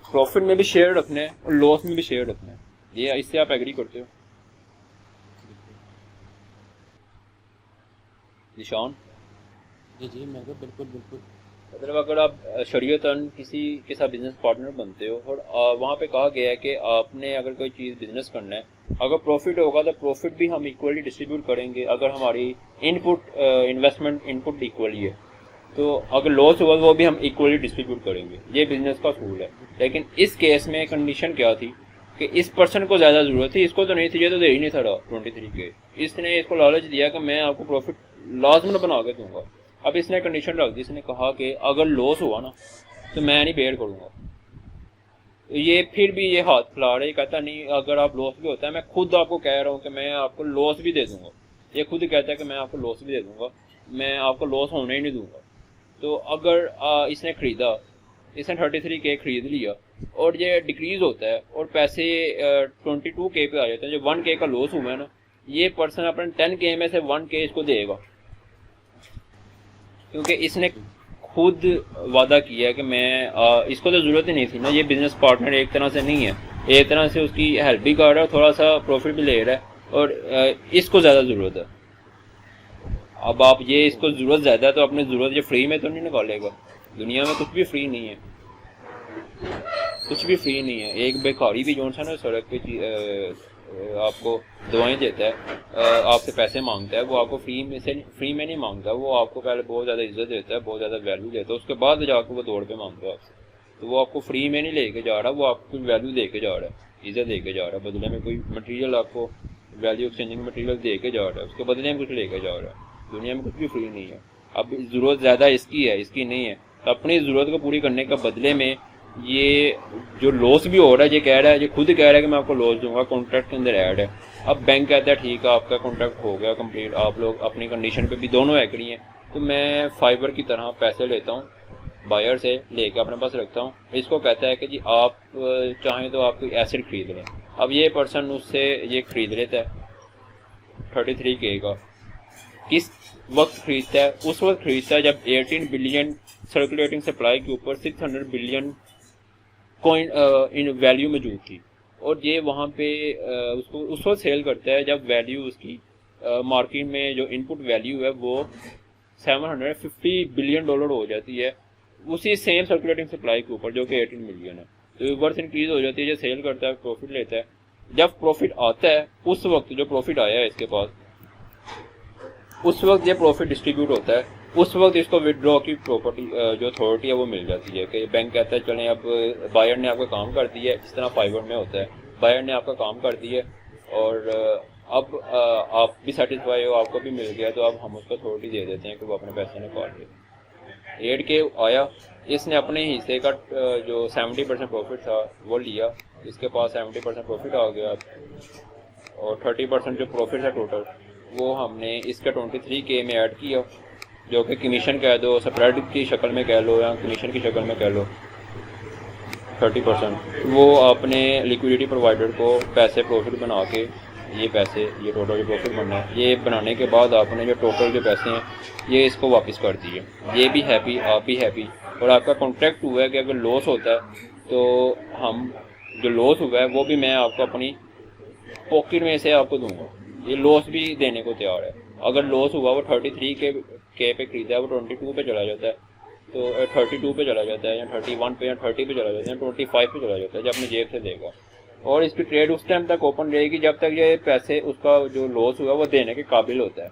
प्रॉफिट में भी शेयर रखना है और लॉस में भी शेयर रखना है। ये इससे आप एग्री करते हो निशान? जी मैं कहा बिल्कुल बिल्कुल। मतलब अगर आप शरीयतन किसी के साथ बिजनेस पार्टनर बनते हो और वहाँ पे कहा गया है कि आपने अगर कोई चीज़ बिजनेस करना है, अगर प्रॉफिट होगा तो प्रॉफिट भी हम इक्वली डिस्ट्रीब्यूट करेंगे, अगर हमारी इन्वेस्टमेंट इनपुट इक्वली है, तो अगर लॉस हुआ वो भी हम इक्वली डिस्ट्रीब्यूट करेंगे। ये बिजनेस का असूल है। लेकिन इस केस में कंडीशन क्या थी कि इस पर्सन को ज़्यादा ज़रूरत थी, इसको तो नहीं थी, ये तो दे ही नहीं था 23K। इसने इसको लालच दिया कि मैं आपको प्रॉफिट लाजमन बना के दूंगा। अब इसने कंडीशन रख दी, इसने कहा कि अगर लॉस हुआ ना तो मैं नहीं बेयर करूँगा। ये फिर भी ये हाथ फैला रहे, कहता नहीं अगर आप लॉस भी होता है, मैं खुद आपको कह रहा हूँ कि मैं आपको लॉस भी दे दूंगा। ये खुद कहता है कि मैं आपको लॉस भी दे दूंगा, मैं आपको लॉस होने ही नहीं दूंगा। तो अगर इसने ख़रीदा, इसने 33K खरीद लिया और ये डिक्रीज़ होता है और पैसे 22K पे आ जाते हैं, जो 1K का लॉस हुआ है ना, ये पर्सन अपने 10K में से 1K इसको देगा, क्योंकि इसने खुद वादा किया है कि मैं इसको तो ज़रूरत ही नहीं थी ना, ये बिज़नेस पार्टनर एक तरह से नहीं है, एक तरह से उसकी हेल्प भी कर रहा है, थोड़ा सा प्रॉफिट भी ले रहा है, और इसको ज़्यादा ज़रूरत है। अब आप ये इसको ज़रूरत ज़्यादा है तो अपनी ज़रूरत ये फ्री में तो नहीं निकालेगा। दुनिया में कुछ भी फ्री नहीं है, कुछ भी फ्री नहीं है। एक बेकारी भी जो सा ना सड़क पे आपको दवाएं देता है, आपसे पैसे मांगता है, वो आपको फ्री में नहीं मांगता, वो आपको पहले बहुत ज़्यादा इज्जत देता है, बहुत ज़्यादा वैल्यू देता है, उसके बाद जाकर वो दौड़ पे मांगता है आपसे। तो वो आपको फ्री में नहीं लेके जा रहा, वो आपको कुछ वैल्यू दे के जा रहा है, इज्जत दे के जा रहा है, बदले में कोई मटेरियल आपको वैल्यू एक्सचेंजिंग मटेरियल दे के जा रहा है, उसके बदले में कुछ लेके जा रहा है। दुनिया में कुछ भी फ्री नहीं है। अब ज़रूरत ज़्यादा इसकी है, इसकी नहीं है, तो अपनी ज़रूरत को पूरी करने के बदले में ये जो लॉस भी हो रहा है, ये कह रहा है, ये खुद कह रहा है कि मैं आपको लॉस दूंगा, कॉन्ट्रैक्ट के अंदर ऐड है। अब बैंक कहता है ठीक है आपका कॉन्ट्रैक्ट हो गया कंप्लीट, आप लोग अपनी कंडीशन पे भी दोनों एग्री हैं, तो मैं फाइबर की तरह पैसे लेता हूँ बायर से, लेके अपने पास रखता हूँ। इसको कहता है कि जी आप चाहें तो आप कोई एसेट खरीद लें। अब ये पर्सन उससे ये खरीद लेता है 33K का। किस वक्त खरीदता है? उस वक्त खरीदता है जब 18 बिलियन सर्कुलेटिंग सप्लाई के ऊपर 600 बिलियन कॉइन इन वैल्यू मौजूद थी, और ये वहाँ पे उसको उस वक्त सेल करता है जब वैल्यू उसकी मार्केट में जो इनपुट वैल्यू है वो $750 बिलियन हो जाती है, उसी सेम सर्कुलेटिंग सप्लाई के ऊपर जो कि 18 मिलियन है। तो वर्थ इंक्रीज हो जाती है, जो सेल करता है प्रॉफिट लेता है। जब प्रॉफिट आता है उस वक्त जो प्रॉफिट आया है इसके पास, उस वक्त ये प्रॉफिट डिस्ट्रीब्यूट होता है, उस वक्त इसको विदड्रॉ की प्रॉपर्टी जो अथॉरिटी है वो मिल जाती है कि बैंक कहता है चलें अब बायर ने आपका काम कर दिया है, जिस तरह फाइबर में होता है, बायर ने आपका काम कर दिया है और अब आप भी सेटिस्फाई हो, आपको भी मिल गया, तो अब हम उसको अथॉरिटी दे देते हैं कि वो अपने पैसे निकाल ले। 8K आया, इसने अपने हिस्से का जो 70% प्रॉफिट था वो लिया, इसके पास 70% प्रॉफिट आ गया, और 30% जो प्रॉफिट है टोटल वो हमने इसके 23K में ऐड किया, जो कि कमीशन कह दो, स्प्रेड की शक्ल में कह लो या कमीशन की शक्ल में कह लो। 30% वो आपने लिक्विडिटी प्रोवाइडर को पैसे प्रॉफिट बना के, ये पैसे ये टोटल जो प्रॉफिट बनना है, ये बनाने के बाद आपने जो टोटल जो पैसे हैं ये इसको वापस कर दिए। ये भी हैप्पी, आप भी हैप्पी, और आपका कॉन्ट्रैक्ट हुआ है कि अगर लॉस होता है तो हम जो लॉस हुआ है वो भी मैं आपको अपनी पॉकेट में से आपको दूंगा। ये लॉस भी देने को तैयार है। अगर लॉस हुआ वो 33K पे खरीदा है, वो 22 पे चला जाता है, तो 32 पे चला जाता है, या 31 पे या 30 पे चला जाता है, या 25 पे चला जाता है, जब अपनी जेब से देगा। और इसकी ट्रेड उस टाइम तक ओपन रहेगी जब तक ये पैसे उसका जो लॉस हुआ वो देने के काबिल होता है।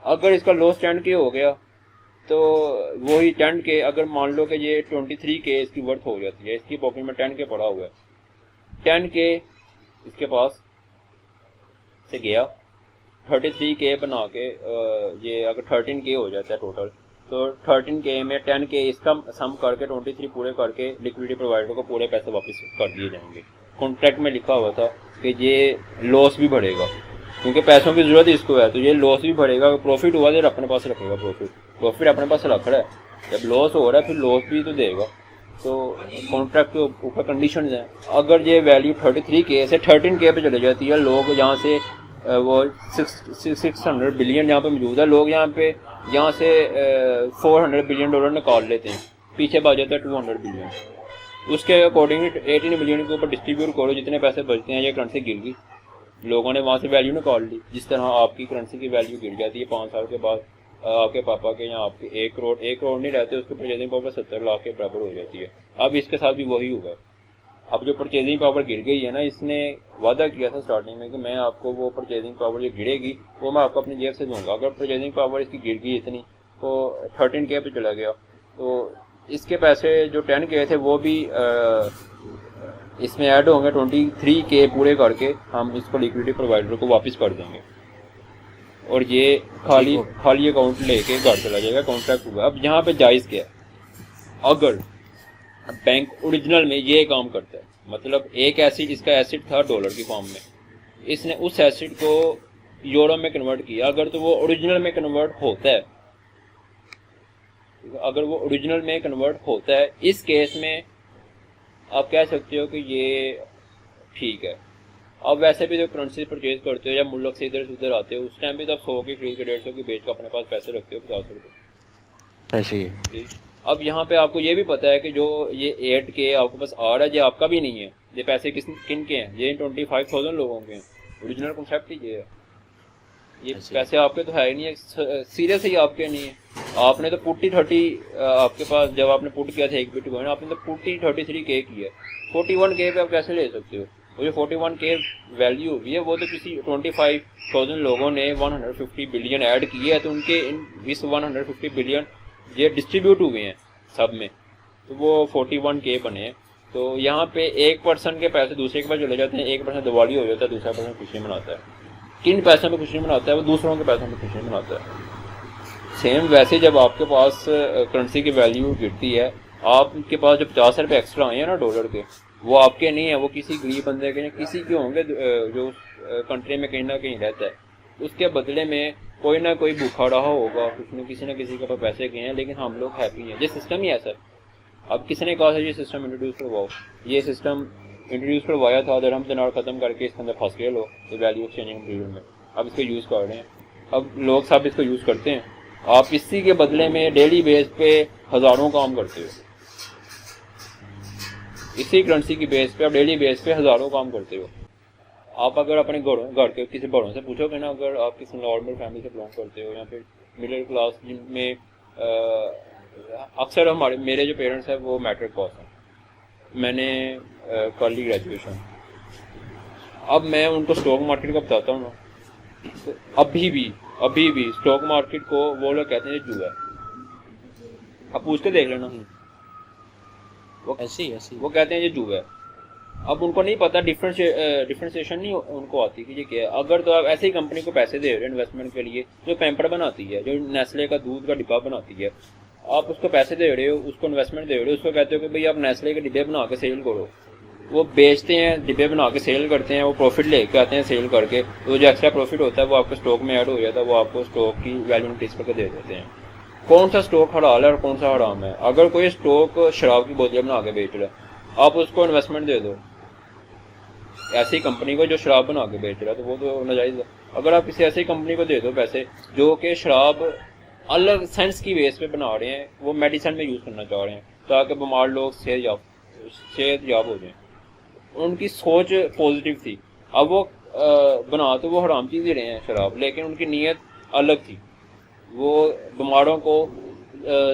अगर इसका लॉस 10K हो गया तो वही 10K, अगर मान लो कि ये 23K इसकी वर्थ हो जाती है, इसकी पॉकेट में 10K पड़ा हुआ है, 10K इसके पास से गया, 33K बना के ये अगर 13K हो जाता है टोटल, तो 13K में 10K इसका सम करके 23 पूरे करके लिक्विडिटी प्रोवाइडर को पूरे पैसे वापस कर दिए जाएंगे। कॉन्ट्रैक्ट में लिखा हुआ था कि ये लॉस भी बढ़ेगा, क्योंकि पैसों की ज़रूरत इसको है, तो ये लॉस भी बढ़ेगा। प्रॉफिट हुआ तो अपने पास रखेगा, प्रॉफिट अपने पास रख रहा है, जब लॉस हो रहा है फिर लॉस भी तो देगा। तो कॉन्ट्रैक्ट के ऊपर कंडीशन है। अगर ये वैल्यू 33K से 13K पे चले जाती है, लोग यहाँ से वो 600 बिलियन यहाँ पे मौजूद है, लोग यहाँ से $400 बिलियन निकाल लेते हैं, पीछे बच जाता है 200 बिलियन। उसके अकॉर्डिंग 18 बिलियन के ऊपर डिस्ट्रीब्यूट करो, जितने पैसे बचते हैं ये करेंसी गिर गई, लोगों ने वहाँ से वैल्यू निकाल ली। जिस तरह आपकी करेंसी की वैल्यू गिर जाती है 5 साल के बाद, आपके पापा के यहाँ आपके 1 करोड़ नहीं रहते, उसकी परचेजिंग पावर 70 लाख के बराबर हो जाती है। अब इसके साथ भी वही हुआ। अब जो परचेजिंग पावर गिर गई है ना, इसने वादा किया था स्टार्टिंग में कि मैं आपको वो परचेजिंग पावर जो गिरेगी वो मैं आपको अपनी जेब से दूंगा। अगर परचेजिंग पावर इसकी गिर गई इतनी, तो 13K पे चला गया, तो इसके पैसे जो 10K थे वो भी इसमें ऐड होंगे। 23K पूरे करके हम इसको लिक्विडिटी प्रोवाइडर को वापस कर देंगे, और ये खाली अकाउंट लेके घर चला जाएगा। कॉन्ट्रैक्ट हुआ। अब यहाँ पे जायज़ क्या है, अगर बैंक ओरिजिनल में ये काम करता है, मतलब एक एसिड, इसका एसिड था डॉलर की फॉर्म में, इसने उस एसिड को यूरो में कन्वर्ट किया, अगर तो वो ओरिजिनल में कन्वर्ट होता है, अगर वो ओरिजिनल में कन्वर्ट होता है, इस केस में आप कह सकते हो कि ये ठीक है। अब वैसे भी जो करेंसी परचेज करते हो या मुल्क से इधर से उधर आते हो, उस टाइम भी तो आप 100 की खरीद के 150 की बेच के अपने पास पैसे रखते हो, 50 रुपये ऐसे ही। अब यहाँ पे आपको ये भी पता है कि जो ये 8K आपके पास आ रहा है, ये आपका भी नहीं है, ये पैसे किन के हैं, ये 25,000 लोगों के हैं। ओरिजिनल कॉन्सेप्ट ही ये है, ये पैसे आपके तो है ही नहीं है, सीरियस ही आपके नहीं है। आपने तो पुट्टी 30 आपके पास जब आपने पुट किया था 1 बिटकॉइन, आपने तो पुट्टी 33K की है, 41K पे आप कैसे ले सकते हो? वो जो 41K वैल्यू हुई है वो तो किसी 25,000 लोगों ने 150 बिलियन ऐड किए हैं, तो उनके इस 150 बिलियन ये डिस्ट्रीब्यूट हुए हैं सब में, तो वो 41K बने हैं। तो यहाँ पे एक पर्सन के पैसे दूसरे के पास चले जाते हैं, एक पर्सन दिवाली हो जाता है, दूसरा पर्सन खुशी मनाता है। किन पैसों में खुशी मनाता है? वो दूसरों के पैसों में खुशी मनाता है। सेम वैसे जब आपके पास करेंसी की वैल्यू गिरती है, आपके पास जो 50 रुपये एक्स्ट्रा आए हैं ना डॉलर के, वो आपके नहीं है, वो किसी गरीब बंदे के, किसी के होंगे जो कंट्री में कहीं ना कहीं रहता है। उसके बदले में कोई ना कोई भूखा रहा होगा, किसी न किसी के पास पैसे गए हैं, लेकिन हम लोग हैप्पी हैं। ये सिस्टम ही ऐसा है। अब किसी ने कहा था ये सिस्टम इंट्रोड्यूस करवाओ, ये सिस्टम इंट्रोड्यूस करवाया था, दरहम दिनार ख़त्म करके इसके अंदर फंस गए लोग, ये वैल्यू एक्सचेंजिंग पीरियड में। अब इसको यूज़ कर रहे हैं, अब लोग सब इसको यूज़ करते हैं। आप इसी के बदले में डेली बेस पे हज़ारों काम करते हो, इसी करेंसी की बेस पे आप डेली बेस पे हज़ारों काम करते हो। आप अगर अपने घर के किसी बड़ों से पूछोगे ना, अगर आप किसी नॉर्मल फैमिली से बिलोंग करते हो या फिर मिडिल क्लास, जिनमें अक्सर मेरे जो पेरेंट्स हैं वो मैट्रिक पास हैं, मैंने कर ली ग्रेजुएशन। अब मैं उनको स्टॉक मार्केट का बताता हूँ ना, तो अभी भी स्टॉक मार्केट को वो लोग कहते हैं जुआ है। आप पूछ के देख लेना, वो ऐसे वो कहते हैं ये जुआ है। अब उनको नहीं पता, डिफ्रेंशिएशन नहीं उनको आती कि ये क्या है। अगर तो आप ऐसे ही कंपनी को पैसे दे रहे हो इन्वेस्टमेंट के लिए, जो पैम्पर बनाती है, जो नेस्ले का दूध का डिब्बा बनाती है, आप उसको पैसे दे रहे हो, उसको इन्वेस्टमेंट दे रहे हो, उसको कहते हो कि भाई आप नेस्ले के डिब्बे बना के सेल करो। वो बेचते हैं, डिब्बे बना के सेल करते हैं, वो प्रॉफिट लेके आते हैं सेल करके, तो जो एक्स्ट्रा प्रॉफिट होता है वो आपको स्टॉक में ऐड हो जाता है, वो आपको स्टॉक की वैल्यू इंक्रीज करके दे देते हैं। कौन सा स्टॉक हलाल है और कौन सा हराम है? अगर कोई स्टॉक शराब की बोतलें बना के बेच रहा है, आप उसको इन्वेस्टमेंट दे दो ऐसी कंपनी को जो शराब बना के बेच रहा है, तो वो तो नाजायज़ है। अगर आप किसी ऐसी कंपनी को दे दो पैसे जो कि शराब अलग सेंस की बेस पे बना रहे हैं, वो मेडिसिन में यूज़ करना चाह रहे हैं ताकि बीमार लोग सेहतयाब हो जाएं, उनकी सोच पॉजिटिव थी। अब वो बना तो वो हराम चीज़ ही रहे हैं शराब, लेकिन उनकी नीयत अलग थी। वो बीमारों को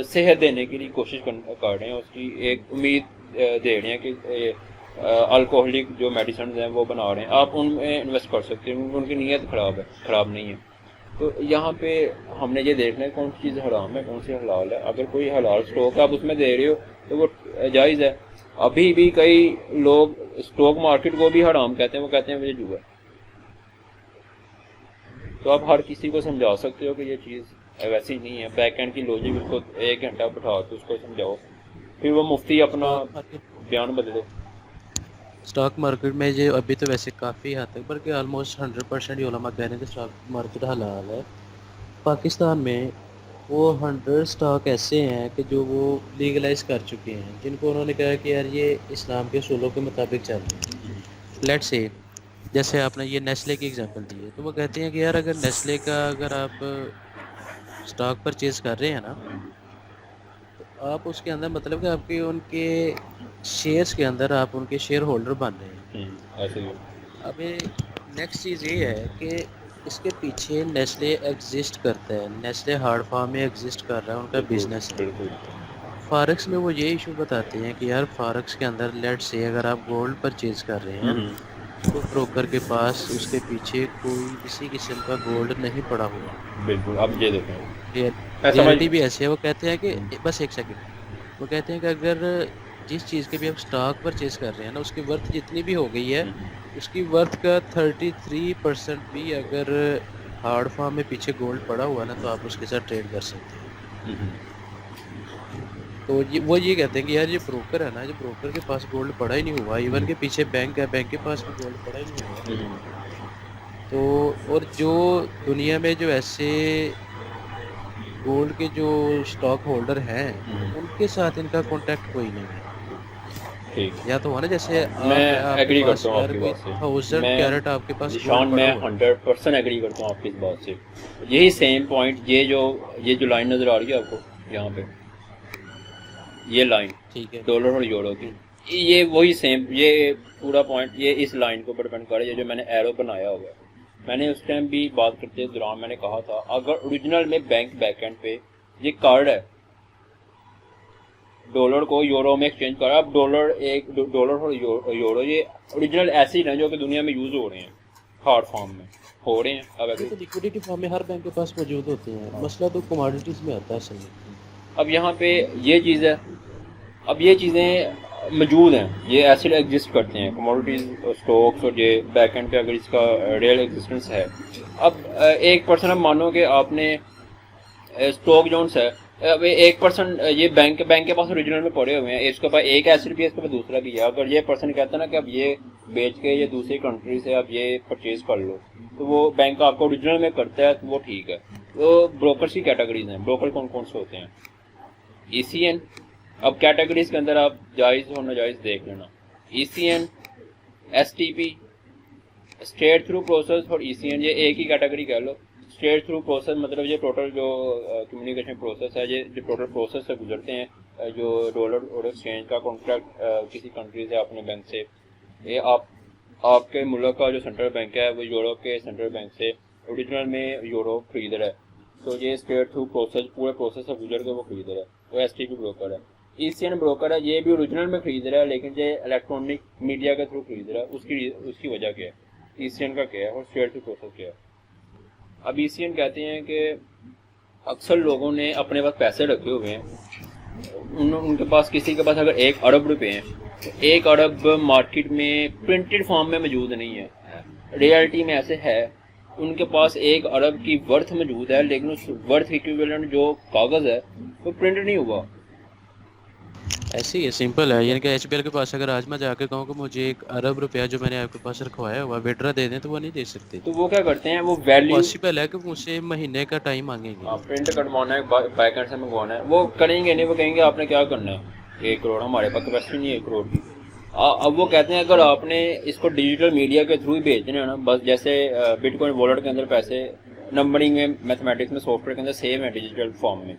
सेहत देने की लिए कोशिश कर रहे हैं, उसकी एक उम्मीद दे रहे हैं कि अल्कोहलिक जो मेडिसिन हैं वो बना रहे हैं, आप उनमें इन्वेस्ट कर सकते हैं। उनकी नीयत ख़राब नहीं है। तो यहाँ पे हमने ये देखना है कौन सी चीज़ हराम है कौन सी हलाल है। अगर कोई हलाल स्टॉक आप उसमें दे रहे हो तो वो जायज़ है। अभी भी कई लोग स्टॉक मार्केट को भी हराम कहते हैं, वो कहते हैं मुझे जुआ है। तो आप हर किसी को समझा सकते हो कि ये चीज़ वैसी नहीं है। बैक एंड की लॉजिक उसको 1 घंटा बिठा के उसको समझाओ, फिर वो मुफ्ती अपना बयान बदले। स्टॉक मार्केट में ये अभी तो वैसे काफ़ी हद तक बल्कि ऑलमोस्ट 100% उलमा कह रहे हैं कि स्टॉक मार्केट हलाल है। पाकिस्तान में वो 100 स्टॉक ऐसे हैं कि जो वो लीगलाइज कर चुके हैं, जिनको उन्होंने कहा कि यार ये इस्लाम के उसूलों के मुताबिक चल रहे हैं। लेट्स से जैसे आपने ये नेस्ले की एग्जांपल दी है, तो वो कहते हैं कि यार अगर नेस्ले का अगर आप स्टॉक परचेज कर रहे हैं ना, तो आप उसके अंदर मतलब कि आपके उनके शेयर्स के अंदर आप उनके शेयर होल्डर बन रहे हैं। ऐसे ही अभी नेक्स्ट चीज़ ये है कि इसके पीछे नेस्ले एग्जिस्ट करता है, नेस्ले हार्ड फार्म में एग्जिस्ट कर रहा है, उनका बिजनेस है। बिल्कुल। फॉरेक्स में वो ये इशू बताते हैं कि यार फॉरेक्स के अंदर लेट से अगर आप गोल्ड परचेज कर रहे हैं तो ब्रोकर के पास उसके पीछे कोई किसी किस्म का गोल्ड नहीं पड़ा हुआ। बिल्कुल। अब ये देखें रियलिटी भी ऐसी है। वो कहते हैं कि बस एक सेकंड, वो कहते हैं कि अगर जिस चीज़ के भी आप स्टॉक परचेज कर रहे हैं ना, उसकी वर्थ जितनी भी हो गई है, उसकी वर्थ का 33% भी अगर हार्ड फॉर्म में पीछे गोल्ड पड़ा हुआ ना, तो आप उसके साथ ट्रेड कर सकते हैं। तो वो ये कहते हैं कि यार ये ब्रोकर है ना, ये ब्रोकर के पास गोल्ड पड़ा ही नहीं हुआ, इवन के पीछे बैंक है, बैंक के पास भी गोल्ड पड़ा ही नहीं हुआ। तो और जो दुनिया में जो ऐसे गोल्ड के जो स्टॉक होल्डर हैं, उनके साथ इनका कांटेक्ट कोई नहीं है। ठीक। या तो हुआ ना, जैसे मैं एग्री करता हूँ आपकी बात से। 1000 कैरेट आपके पास निशान मैं 100% एग्री करता हूँ आपकी इस बात से। यही सेम पॉइंट, ये जो लाइन नज़र आ रही है आपको यहाँ पे, ये लाइन ठीक है, डॉलर और यूरो की, ये वही सेम, ये पूरा पॉइंट ये इस लाइन के ऊपर डिपेंड कर रहा है, जो मैंने एरो बनाया हुआ है। मैंने उस टाइम भी बात करते दौरान मैंने कहा था, अगर ओरिजिनल में बैंक बैकएंड पे ये कार्ड है, डॉलर को यूरो में एक्सचेंज करा, अब डॉलर और यूरो ये ओरिजिनल ऐसे ही हैं जो कि दुनिया में यूज हो रहे हैं, हार्ड फॉर्म में हो रहे हैं। अब तो लिक्विडिटी फॉर्म में हर बैंक के पास मौजूद होते हैं। मसला तो कमोडिटीज में आता है असल में। अब यहाँ पे ये चीज़ है, अब ये चीज़ें मौजूद हैं, ये ऐसे एग्जिस्ट करते हैं, कमोडिटीज और स्टॉक्स, और ये बैक एंड पे अगर इसका रियल एग्जिस्टेंस है। अब 1% अब मानो कि आपने स्टॉक जोन्स है, अब 1% ये बैंक के पास ओरिजिनल में पड़े हुए हैं, इसके पास एक एसेट भी है, इसके पास दूसरा भी है। अगर ये पर्सन कहता है ना कि अब ये बेच के ये दूसरी कंट्री से अब ये परचेज कर लो, तो वो बैंक आपको ओरिजिनल में करता है, तो वो ठीक है। तो ब्रोकर्स की कैटेगरीज हैं, ब्रोकर कौन कौन से होते हैं? ECN, अब कैटेगरीज के अंदर आप जायज़ और नाजायज़ देख लेना। ECN, STP, straight through process और ECN, ये एक ही कैटेगरी कह लो। स्ट्रेट थ्रू प्रोसेस मतलब ये टोटल जो कम्युनिकेशन प्रोसेस है, ये जो टोटल प्रोसेस से गुजरते हैं, जो डॉलर और एक्सचेंज का कॉन्ट्रैक्ट किसी कंट्री से अपने बैंक से, ये आपके मुल्क का जो सेंट्रल बैंक है वो यूरोप के सेंट्रल बैंक से ओरिजिनल में यूरो खरीद रहा है, तो ये स्ट्रेट थ्रू प्रोसेस पूरे प्रोसेस से गुजर के वो खरीद रहा है, तो STP ब्रोकर है। ECN ब्रोकर है, ये भी ओरिजिनल में खरीद रहा है, लेकिन ये इलेक्ट्रॉनिक मीडिया के थ्रू खरीद रहा है। उसकी वजह क्या है, ECN का क्या है और स्ट्रेट थ्रू प्रोसेस क्या है? अब ECN कहते हैं कि अक्सर लोगों ने अपने पास पैसे रखे हुए हैं, उनके पास, किसी के पास अगर 1 अरब रुपए हैं, तो 1 अरब मार्केट में प्रिंटेड फॉर्म में मौजूद नहीं है। रियलिटी में ऐसे है, उनके पास 1 अरब की वर्थ मौजूद है, लेकिन उस वर्थ इक्विवेलेंट जो कागज़ है वो प्रिंट नहीं हुआ। ऐसे ही है, सिंपल है। यानी कि HBL के पास अगर आज मैं जाके कहूँ कि मुझे 1 अरब रुपया जो मैंने आपके पास रखवाया हुआ विड्रा दे दें, तो वो नहीं दे सकते। तो वो क्या करते हैं, वो वैल्यू पॉसिबल है कि मुझसे महीने का टाइम मांगेंगे। प्रिंट कटवाना है, बैकएंड से मंगवाना है, वो करेंगे नहीं। वो कहेंगे आपने क्या करना है, 1 करोड़, हमारे पास कैपेसिटी नहीं है 1 करोड़ की। अब वो कहते हैं अगर आपने इसको डिजिटल मीडिया के थ्रू ही भेजना है ना, बस जैसे बिटकॉइन वॉलेट के अंदर पैसे नंबरिंग में, मैथमेटिक्स में, सॉफ्टवेयर के अंदर सेम है डिजिटल फॉर्म में।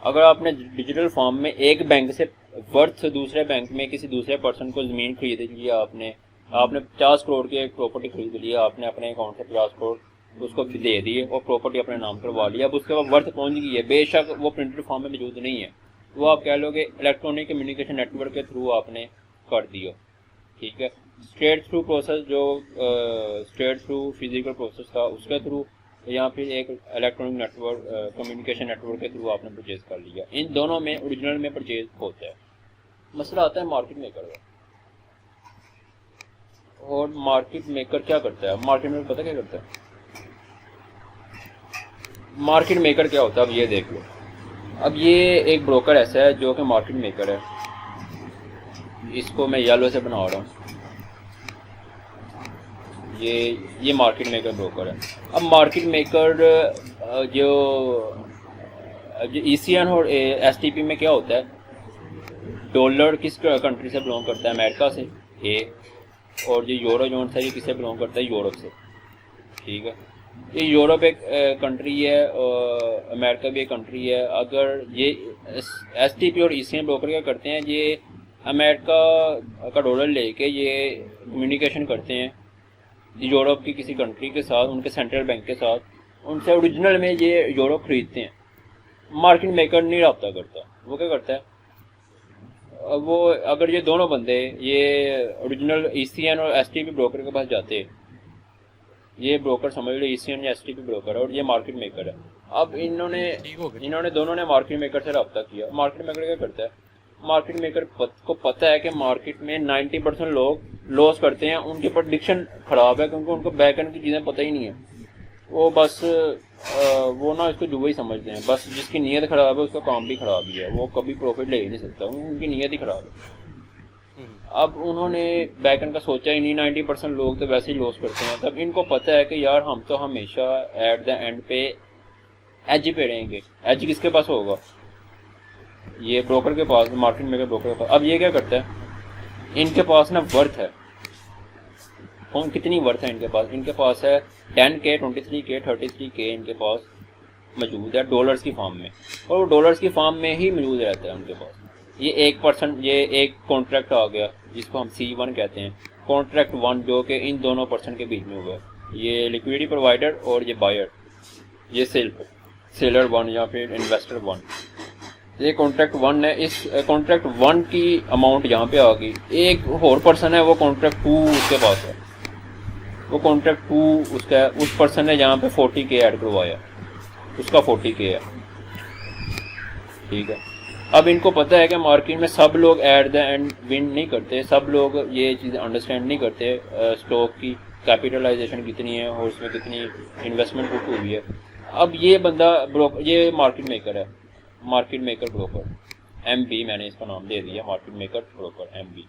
अगर आपने डिजिटल फॉर्म में एक बैंक से वर्थ दूसरे बैंक में किसी दूसरे पर्सन को ज़मीन खरीद लिया, आपने 50 करोड़ की एक प्रॉपर्टी खरीद लिया, आपने अपने अकाउंट से 50 करोड़ उसको दे दिए और प्रॉपर्टी अपने नाम करवा लिया, अब उसके बाद वर्थ पहुंच गई है, बेशक वो प्रिंटेड फॉर्म में मौजूद नहीं है, वो आप कह लो कि इलेक्ट्रॉनिक कम्युनिकेशन नेटवर्क के थ्रू आपने कर दिया, ठीक है। स्ट्रेट थ्रू प्रोसेस जो स्ट्रेट थ्रू फिजिकल प्रोसेस था, उसके थ्रू या फिर एक इलेक्ट्रॉनिक नेटवर्क कम्युनिकेशन नेटवर्क के थ्रू आपने परचेज कर लिया। इन दोनों में ओरिजिनल में परचेज होता है। मसला आता है मार्केट मेकर का। और मार्केट मेकर क्या करता है? मार्केट मेकर पता क्या करता है? मार्केट मेकर क्या होता है अब ये देख लो। अब ये एक ब्रोकर ऐसा है जो कि मार्केट मेकर है। इसको मैं येलो से बना रहा हूँ। ये मार्केट मेकर ब्रोकर है। अब मार्केट मेकर जो ECN और STP में क्या होता है, डॉलर किस कंट्री से बिलोंग करता है? अमेरिका से और जो यूरो जोन है ये किससे बिलोंग करता है? यूरोप से। ठीक है, ये यूरोप एक कंट्री है और अमेरिका भी एक कंट्री है। अगर ये STP और ECN ब्रोकर क्या करते हैं, ये अमेरिका का डॉलर लेके ये कम्युनिकेशन करते हैं यूरोप की किसी कंट्री के साथ, उनके सेंट्रल बैंक के साथ, उनसे ओरिजिनल में ये यूरोप खरीदते हैं। मार्केट मेकर नहीं रब्ता करता, वो क्या करता है, वो अगर ये दोनों बंदे ये ओरिजिनल ECN और STP ब्रोकर के पास जाते, ये ब्रोकर समझ लो ECN या STP ब्रोकर है और ये मार्केट मेकर है। अब इन्होंने दोनों ने मार्केट मेकर से रब्ता किया। मार्केट मेकर क्या करता है? मार्केट मेकर को पता है कि मार्केट में 90% लोग लॉस करते हैं, उनकी प्रेडिक्शन ख़राब है क्योंकि उनको बैक एंड की चीज़ें पता ही नहीं है। वो बस वो ना इसको जुआ ही समझते हैं। बस जिसकी नीयत ख़राब है उसका काम भी ख़राब ही है, वो कभी प्रॉफिट ले ही नहीं सकता, उनकी नीयत ही ख़राब है। अब उन्होंने बैक एंड का सोचा ही नहीं, 90% लोग तो वैसे ही लॉस करते हैं। तब इनको पता है कि यार हम तो हमेशा एट द एंड पे एज पे रहेंगे। एज किसके पास होगा? ये ब्रोकर के पास, मार्केट मेकर ब्रोकर के पास। अब ये क्या करता है, इनके पास ना वर्थ है। कौन कितनी वर्थ है इनके पास? इनके पास है 10K, 23K, 33K इनके पास मौजूद है डॉलर्स की फॉर्म में, और वो डॉलर्स की फॉर्म में ही मौजूद रहता है उनके पास। ये 1%, ये एक कॉन्ट्रैक्ट आ गया जिसको हम C1 कहते हैं, कॉन्ट्रैक्ट 1 जो कि इन दोनों पर्सन के बीच में हुआ है। ये लिक्विडिटी प्रोवाइडर और ये बायर, ये सेलर 1 या फिर इन्वेस्टर 1। ये कॉन्ट्रैक्ट 1 है। इस कॉन्ट्रैक्ट 1 की अमाउंट यहाँ पे आ गई। एक और पर्सन है, वो कॉन्ट्रैक्ट 2 उसके पास है। वो कॉन्ट्रैक्ट 2 उसका, उस पर्सन ने यहाँ पे 40K ऐड करवाया, उसका 40K है। ठीक है, अब इनको पता है कि मार्केट में सब लोग एट द एंड विन नहीं करते, सब लोग ये चीज़ अंडरस्टैंड नहीं करते स्टॉक की कैपिटलाइजेशन कितनी है और उसमें कितनी इन्वेस्टमेंट बुक हुई है। अब ये बंदा ब्रोकर, ये मार्केट मेकर है, मार्केट मेकर ब्रोकर MB, मैंने इसका नाम दे दिया मार्केट मेकर ब्रोकर MB।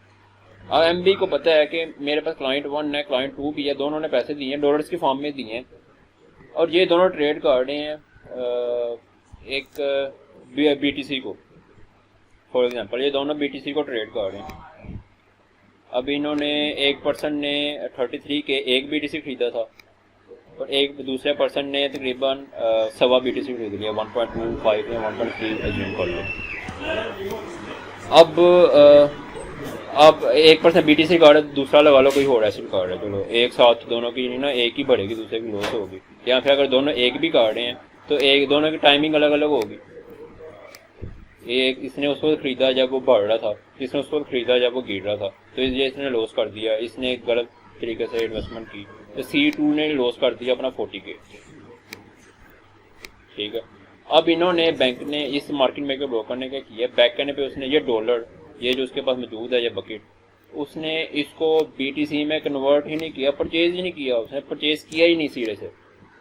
अब MB को पता है कि मेरे पास क्लाइंट 1 है, क्लाइंट 2 भी है, दोनों ने पैसे दिए हैं, डॉलर्स की फॉर्म में दिए हैं, और ये दोनों ट्रेड कर रहे हैं एक BTC को। फॉर एग्जांपल ये दोनों BTC को ट्रेड कर रहे हैं। अब इन्होंने, एक पर्सन ने 33K एक BTC खरीदा था और एक दूसरे पर्सन ने तकरीबन 1.25 BTC खरीद लिया, 1.25 या 1.3 एज्यूम कर लो। अब एक पर्सन BTC कार्ड है, दूसरा लगा लो कोई और एसिड कार्ड है, चलो एक साथ दोनों की नहीं ना, एक ही बढ़ेगी दूसरे की लॉस होगी। या फिर अगर दोनों एक भी कार्ड हैं तो एक दोनों की टाइमिंग अलग अलग होगी। एक इसने उस वक्त खरीदा जब वो बढ़ रहा था, इसने उस वक्त खरीदा जब वो गिर रहा था, तो इसने लॉस कर दिया, इसने गलत तरीके से इन्वेस्टमेंट की, तो C2 ने लॉस कर दिया अपना 40K। ठीक है, अब इन्होंने, बैंक ने, इस मार्केट मेकर ब्रोकर ने क्या किया, बैक एंड पे उसने ये डॉलर, ये जो उसके पास मौजूद है ये बकेट, उसने इसको BTC में कन्वर्ट ही नहीं किया, परचेज ही नहीं किया, उसने परचेज किया ही नहीं सिरे से।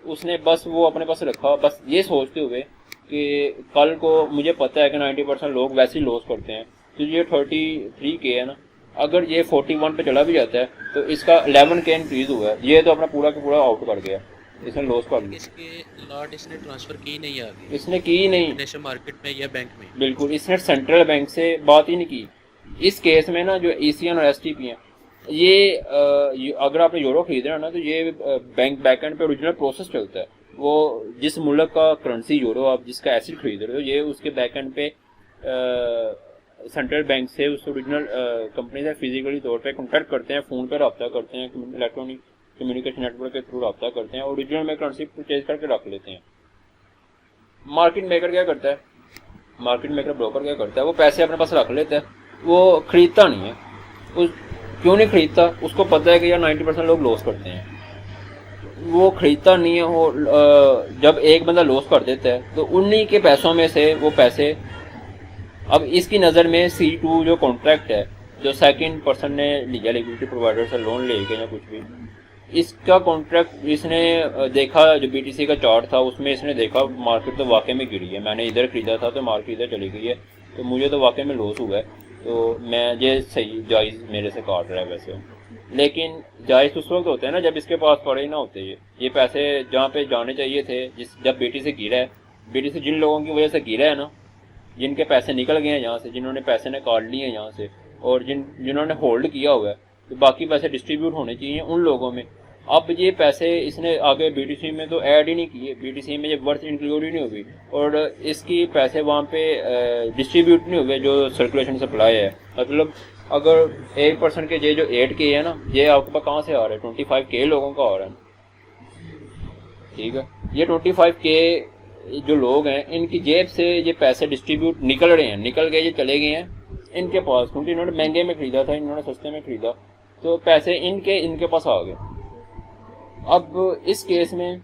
उसने बस वो अपने पास रखा, बस ये सोचते हुए कि कल को मुझे पता है कि 90% लोग वैसे ही लॉस करते हैं, तो ये 33K है ना, अगर ये 41 पे चला भी जाता है तो इसका 11K इंक्रीज हुआ है, ये तो अपना पूरा का पूरा आउट कर गया, इसने लॉस कर लिया। इसके लॉट इसने ट्रांसफर की नहीं आगे, इसने की ही नहीं नेशनल मार्केट में या बैंक में, बिल्कुल इसने सेंट्रल बैंक से बात ही नहीं की। इस केस में ना जो ECN और STP हैं, ये अगर आपने यूरो खरीद रहे हो ना, तो ये बैंक बैकएंड पे ओरिजिनल प्रोसेस चलता है। वो जिस मुल्क का करेंसी यूरो आप जिसका एसिड खरीद रहे हो, ये उसके बैकएंड पे सेंट्रल बैंक से उस ओरिजिनल कंपनी से फिजिकली तौर पे कॉन्टैक्ट करते हैं, फ़ोन पे रब्ता करते हैं, इलेक्ट्रॉनिक कम्युनिकेशन नेटवर्क के थ्रू रब्ता करते हैं, ओरिजिनल में करेंसी परचेज करके रख लेते हैं। मार्केट मेकर क्या करता है, मार्केट मेकर ब्रोकर क्या करता है, वो पैसे अपने पास रख लेता है, वो खरीदता नहीं है। उस क्यों नहीं खरीदता? उसको पता है कि यार 90% लोग लॉस करते हैं, वो खरीदता नहीं है, वो जब एक बंदा लॉस कर देता है तो उन्हीं के पैसों में से वो पैसे, अब इसकी नज़र में C2 जो कॉन्ट्रैक्ट है, जो सेकंड पर्सन ने लिया लिक्विडिटी प्रोवाइडर से लोन लेके या कुछ भी, इसका कॉन्ट्रैक्ट इसने देखा, जो BTC का चार्ट था उसमें इसने देखा मार्केट तो वाकई में गिरी है, मैंने इधर खरीदा था तो मार्केट इधर चली गई है, तो मुझे तो वाकई में लॉस हुआ है, तो मैं ये सही जायज़ मेरे से काट रहा है वैसे। लेकिन जायज़ उस वक्त होते हैं ना जब इसके पास पड़े ही ना होते, ये पैसे जहाँ पे जाने चाहिए थे, जब BTC गिरा है, BTC जिन लोगों की वजह से गिरा है ना, जिनके पैसे निकल गए हैं यहाँ से, जिन्होंने पैसे निकाल लिए हैं यहाँ से, और जिन्होंने होल्ड किया हुआ है, तो बाकी पैसे डिस्ट्रीब्यूट होने चाहिए उन लोगों में। अब ये पैसे इसने आगे BTC में तो ऐड ही नहीं किए, BTC में ये वर्थ इंक्लूड ही नहीं हुई, और इसकी पैसे वहाँ पे डिस्ट्रीब्यूट नहीं हुए जो सर्कुलेशन सप्लाई है। मतलब अगर एक पर्सन के ये जो 8K है ना, ये आपके पास कहाँ से आ रहा है, 25K लोगों का आ रहा है, ठीक है। ये 25K जो लोग हैं इनकी जेब से ये पैसे डिस्ट्रीब्यूट निकल रहे हैं, निकल गए, ये चले गए हैं इनके पास, क्योंकि इन्होंने महंगे में खरीदा था, इन्होंने सस्ते में खरीदा, तो पैसे इनके पास आ गए। अब इस केस में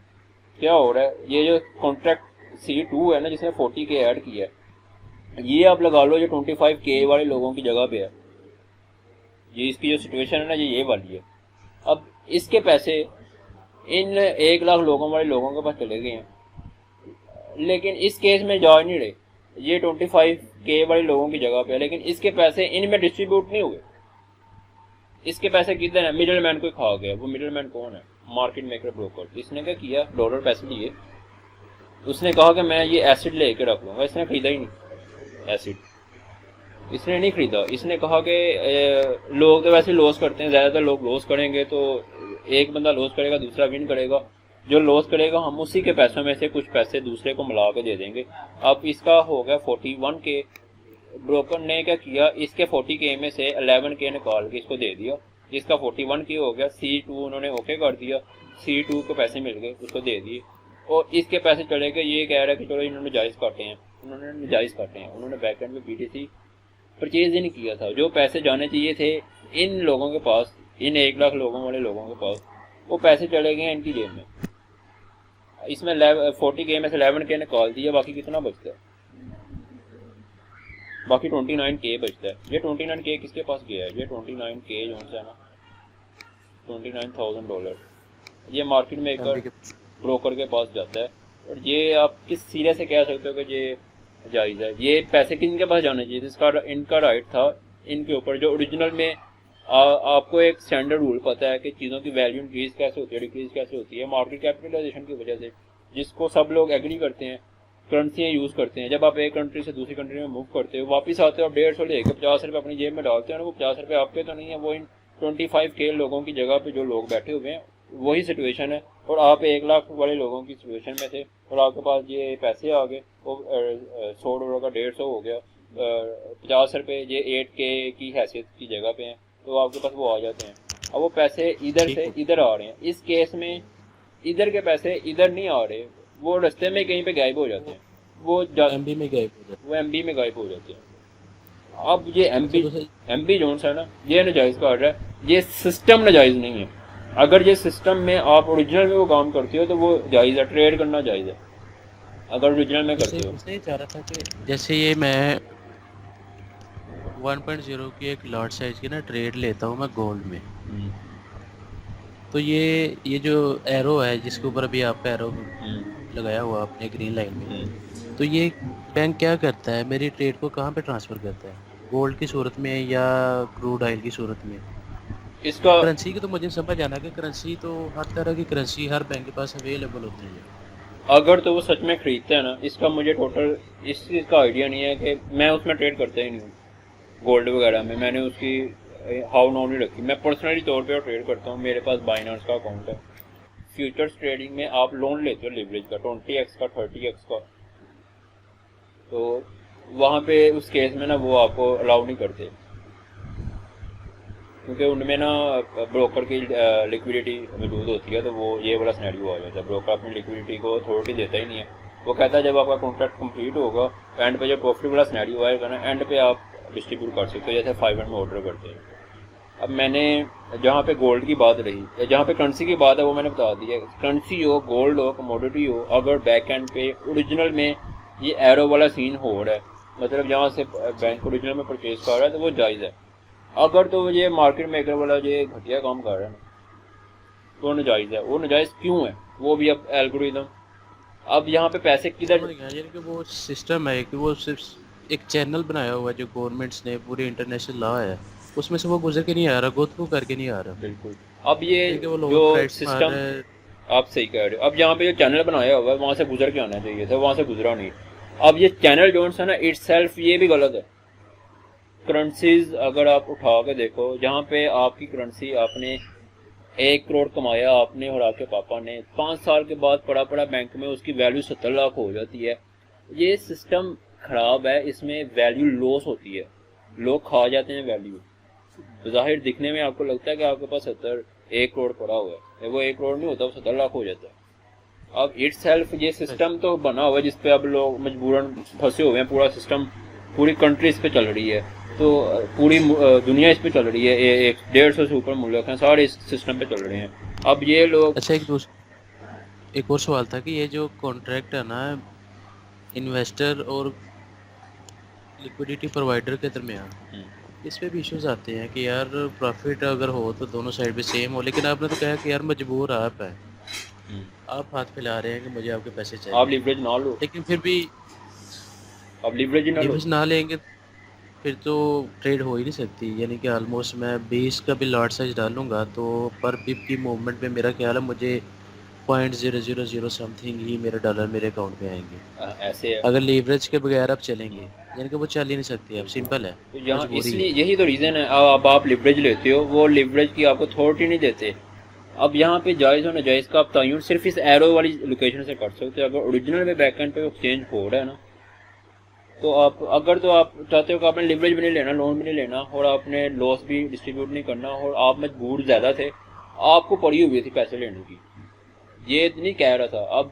क्या हो रहा है, ये जो कॉन्ट्रैक्ट C2 है ना जिसने 40K ऐड किया है, ये आप लगा लो ये 25K वाले लोगों की जगह पे है, ये इसकी जो सिचुएशन है ना ये वाली है। अब इसके पैसे इन 1 लाख लोगों वाले लोगों के पास चले गए हैं, लेकिन इस केस में जा नहीं रहे, ये 25K वाले लोगों की जगह पे है, लेकिन इसके पैसे इनमें डिस्ट्रीब्यूट नहीं हुए। इसके पैसे किधर है, मिडिल मैन को खा गया। वो मिडिल मैन कौन है, मार्केट मेकर ब्रोकर। इसने क्या किया, डॉलर पैसे लिए, उसने कहा कि मैं ये एसिड लेके रख लूँगा, इसने खरीदा ही नहीं एसिड, इसने नहीं खरीदा। इसने कहा कि लोग तो वैसे लॉस करते हैं, ज़्यादातर लोग लॉस करेंगे, तो एक बंदा लॉस करेगा दूसरा विन करेगा, जो लॉस करेगा हम उसी के पैसों में से कुछ पैसे दूसरे को मिला के दे देंगे। अब इसका हो गया 41K, ब्रोकर ने क्या किया, इसके 40K में से 11K निकाल के इसको दे दिया, इसका 41K हो गया। C2 उन्होंने ओके कर दिया, C2 को पैसे मिल गए, उसको दे दिए, और इसके पैसे चले गए। ये कह रहा है कि चलो इन्होंने जायज़ काटे हैं, उन्होंने बैकएंड में BTC परचेज ही नहीं किया था। जो पैसे जाने चाहिए थे इन लोगों के पास, इन 1 लाख लोगों वाले लोगों के पास, वो पैसे चले गए इनकी जेब में। इसमें 40K में से 11K निकाल दिया, बाकी कितना बचता है, बाकी 29K बचता है। ये 29K किसके पास गया है, ये 29K जो है ना, $29,000 ये मार्केट मेकर ब्रोकर के पास जाता है। और ये आप किस सिरे से कह सकते हो कि ये जायज़ है। ये पैसे किनके पास जाने चाहिए, जिसका इनका राइट था इनके ऊपर, जो ओरिजिनल में आपको एक स्टैंडर्ड रूल पता है कि चीज़ों की वैल्यू इंक्रीज कैसे होती है, डिक्रीज कैसे होती है, मार्केट कैपिटलाइजेशन की वजह से, जिसको सब लोग एग्री करते हैं। करेंसियाँ यूज़ करते हैं, जब आप एक कंट्री से दूसरी कंट्री में मूव करते हो, वापस आते हो, आप 150 लेके 50 रुपये अपनी जेब में डालते हो ना, वो 50 रुपये आपके तो नहीं है, वो इन 25K लोगों की जगह पे जो लोग बैठे हुए हैं वही सिचुएशन है। और आप 1 लाख वाले लोगों की सिचुएशन में थे और आपके पास ये पैसे आ गए, वो $100 का 150 हो गया, 50 रुपये ये 8K की हैसियत की जगह पे हैं, तो आपके पास वो आ जाते हैं। अब वो पैसे इधर से इधर आ रहे हैं, इस केस में इधर के पैसे इधर नहीं आ रहे, वो रास्ते में कहीं पे गायब हो जाते हैं, वो MB में गायब हो जाते हैं। अब ये MB जोन्स है ना, ये नाजायज़ का रहा है, ये सिस्टम नाजायज़ नहीं है। अगर ये सिस्टम में आप ओरिजिनल में वो काम करते हो तो वो जायज़ है, ट्रेड करना जायज़ है अगर ओरिजिनल में करते हो। मैं चाह रहा था कि जैसे ये मैं 1.0 की एक लार्ज साइज की ना ट्रेड लेता हूँ मैं गोल्ड में, तो ये जो एरो है जिसके ऊपर अभी आपका एरो लगाया हुआ आपने ग्रीन लाइन में, तो ये बैंक क्या करता है, मेरी ट्रेड को कहाँ पे ट्रांसफ़र करता है, गोल्ड की सूरत में या क्रूड ऑयल की सूरत में। इसका करेंसी की तो मुझे समझ आना कि करेंसी तो हर तरह की करेंसी हर बैंक के पास अवेलेबल होती है। अगर तो वो सच में खरीदते हैं ना, इसका मुझे टोटल इस चीज़ का आइडिया नहीं है कि मैं उसमें ट्रेड करता ही नहीं हूँ, गोल्ड वगैरह में मैंने उसकी हाउ नाउ नहीं रखी। मैं पर्सनली तौर पे ट्रेड करता हूँ, मेरे पास बाइनांस का अकाउंट है। फ्यूचर्स ट्रेडिंग में आप लोन लेते हो लिवरेज का 20x का 30x का, तो वहाँ पे उस केस में ना वो आपको अलाउ नहीं करते, क्योंकि उनमें ना ब्रोकर की लिक्विडिटी मौजूद होती है, तो वो ये वाला सिनेरियो आ जाता है। ब्रोकर अपनी लिक्विडिटी को अथॉरिटी देता ही नहीं है, वो कहता है जब आपका कॉन्ट्रैक्ट कंप्लीट होगा, एंड पे जब प्रॉफिट वाला सिनेरियो आएगा ना, एंड पे आप डिस्ट्रीब्यूट कर सकते हो, जैसे फाइबर में ऑर्डर करते हैं। अब मैंने जहाँ पे गोल्ड की बात रही या जहाँ पे करेंसी की बात है वो मैंने बता दिया, करेंसी हो, गोल्ड हो, कमोडिटी हो, अगर बैक एंड पे ओरिजिनल में ये एरो वाला सीन हो रहा है, मतलब जहाँ से बैंक ओरिजिनल में परचेज कर रहा है, तो वो जायज़ है। अगर तो ये मार्केट मेकर वाला ये घटिया काम कर रहा है ना, तो नाजायज़ है। वो नाजायज़ क्यों है, वो भी अब एल्गोरिदम, अब यहाँ पे पैसे किधर, यानी कि वो सिस्टम है कि वो सिर्फ एक चैनल बनाया हुआ है जो गवर्नमेंट्स ने, पूरे इंटरनेशनल लॉ है, उसमें से वो गुजर के नहीं आ रहा, गो थ्रू करके नहीं आ रहा। बिल्कुल। अब ये यानी कि वो लोगों जो को फ्राइड्स मार सिस्टम, रहे हैं। आप सही कह रहे हो, अब यहाँ पे जो चैनल बनाया हुआ है वहाँ से गुजर के आना चाहिए था, वहाँ से गुजरा नहीं। अब ये चैनल जो है ना इट्स सेल्फ ये भी गलत है। करेंसीज अगर आप उठा के देखो, जहाँ पे आपकी करेंसी आपने 1 करोड़ कमाया आपने और आपके पापा ने, 5 साल के बाद पड़ा पड़ा बैंक में उसकी वैल्यू 70 लाख हो जाती है। ये सिस्टम खराब है, इसमें वैल्यू लॉस होती है, लोग खा जाते हैं वैल्यू। ज़ाहिर दिखने में आपको लगता है कि आपके पास 1 करोड़ पड़ा हुआ है, वो 1 करोड़ नहीं होता, वो 70 लाख हो जाता है। अब इट्स सेल्फ ये सिस्टम तो बना हुआ है जिसपे अब लोग मजबूरन फंसे हुए हैं, पूरा सिस्टम, पूरी कंट्री इस पे चल रही है, तो पूरी दुनिया इस पे चल रही है, 150 से ऊपर मुल्क हैं सारे इस सिस्टम पे चल रहे हैं। अब ये लोग, अच्छा एक और सवाल था कि ये जो कॉन्ट्रैक्ट है ना इन्वेस्टर और लिक्विडिटी प्रोवाइडर के दरमियान, इस पे भी इश्यूज आते हैं कि यार प्रॉफिट अगर हो तो दोनों साइड पे सेम हो, लेकिन आपने तो कहा कि यार मजबूर आप है, आप हाथ फैला रहे हैं कि मुझे आपके पैसे चाहिए, आप लिवरेज ना लो, लेकिन फिर भी आप लिवरेज ना लेंगे फिर तो ट्रेड हो ही नहीं सकती। यानी कि ऑलमोस्ट मैं 20 का भी लॉट साइज डालूंगा तो पर पिप की मूवमेंट में मेरा ख्याल है मुझे 0.000 समथिंग ही मेरे डॉलर मेरे अकाउंट में आएंगे। ऐसे है। अगर लीवरेज के बगैर आप चलेंगे, यानी कि वो चल ही नहीं सकती, अब सिंपल है, तो यहाँ मजबूरी इसलिए है। यही तो रीज़न है, अब आप लिवरेज लेते हो, वो लिवरेज की आपको अथॉरिटी नहीं देते। अब यहाँ पे जायज़ और नाजायज़ का आप तयन सिर्फ इस एरो वाली लोकेशन से कर सकते हो। अगर ओरिजिनल में बैकएंड पे एक्सचेंज हो रहा है ना, तो आप अगर तो आप चाहते हो कि आपने लिवरेज भी नहीं लेना, लोन भी नहीं लेना, और आपने लॉस भी डिस्ट्रीब्यूट नहीं करना, और आप मजबूर ज़्यादा थे, आपको पड़ी हुई थी पैसे लेने की, ये नहीं कह रहा था। अब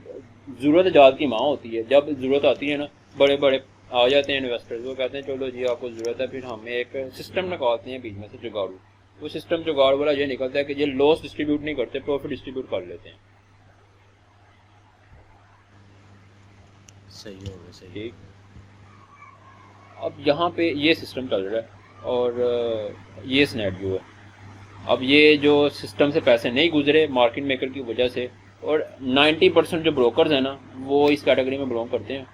ज़रूरत जात की माँ होती है, जब ज़रूरत आती है ना, बड़े बड़े आ जाते हैं इन्वेस्टर्स, वो कहते हैं चलो जी आपको ज़रूरत है, फिर हमें एक सिस्टम निकालते हैं बीच में से जुगाड़ू। वो सिस्टम जुगाड़ वाला ये निकलता है कि ये लॉस डिस्ट्रीब्यूट नहीं करते, प्रॉफिट डिस्ट्रीब्यूट कर लेते हैं। सही हो गया, सही। ठीक, अब यहाँ पे ये सिस्टम चल रहा है और ये सिनेरियो है। अब ये जो सिस्टम से पैसे नहीं गुजरे मार्केट मेकर की वजह से, और 90% जो ब्रोकर्स हैं ना वो इस कैटेगरी में बिलोंग करते हैं।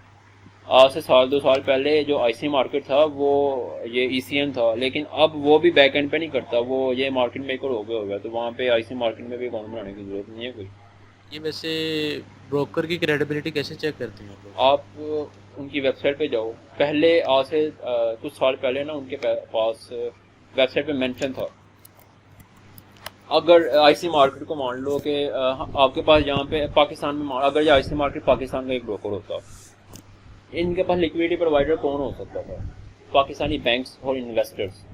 आज से 1-2 साल पहले जो आईसी मार्केट था वो ये ईसीएम था, लेकिन अब वो भी बैक एंड पे नहीं करता, वो ये मार्केट मेकर हो गया, तो वहाँ पे आईसी मार्केट में भी अकाउंट बनाने की जरूरत नहीं है कोई। ये वैसे ब्रोकर की क्रेडिबिलिटी कैसे चेक करते हैं आप उनकी वेबसाइट पे जाओ, पहले आज से कुछ साल पहले ना उनके पास वेबसाइट पे मेंशन था, अगर आईसी मार्केट को मान लो कि आपके पास यहाँ पे पाकिस्तान में अगर ये आईसी मार्केट पाकिस्तान का एक ब्रोकर होता, इनके पास लिक्विडिटी प्रोवाइडर कौन हो सकता था? पाकिस्तानी बैंक्स और इन्वेस्टर्स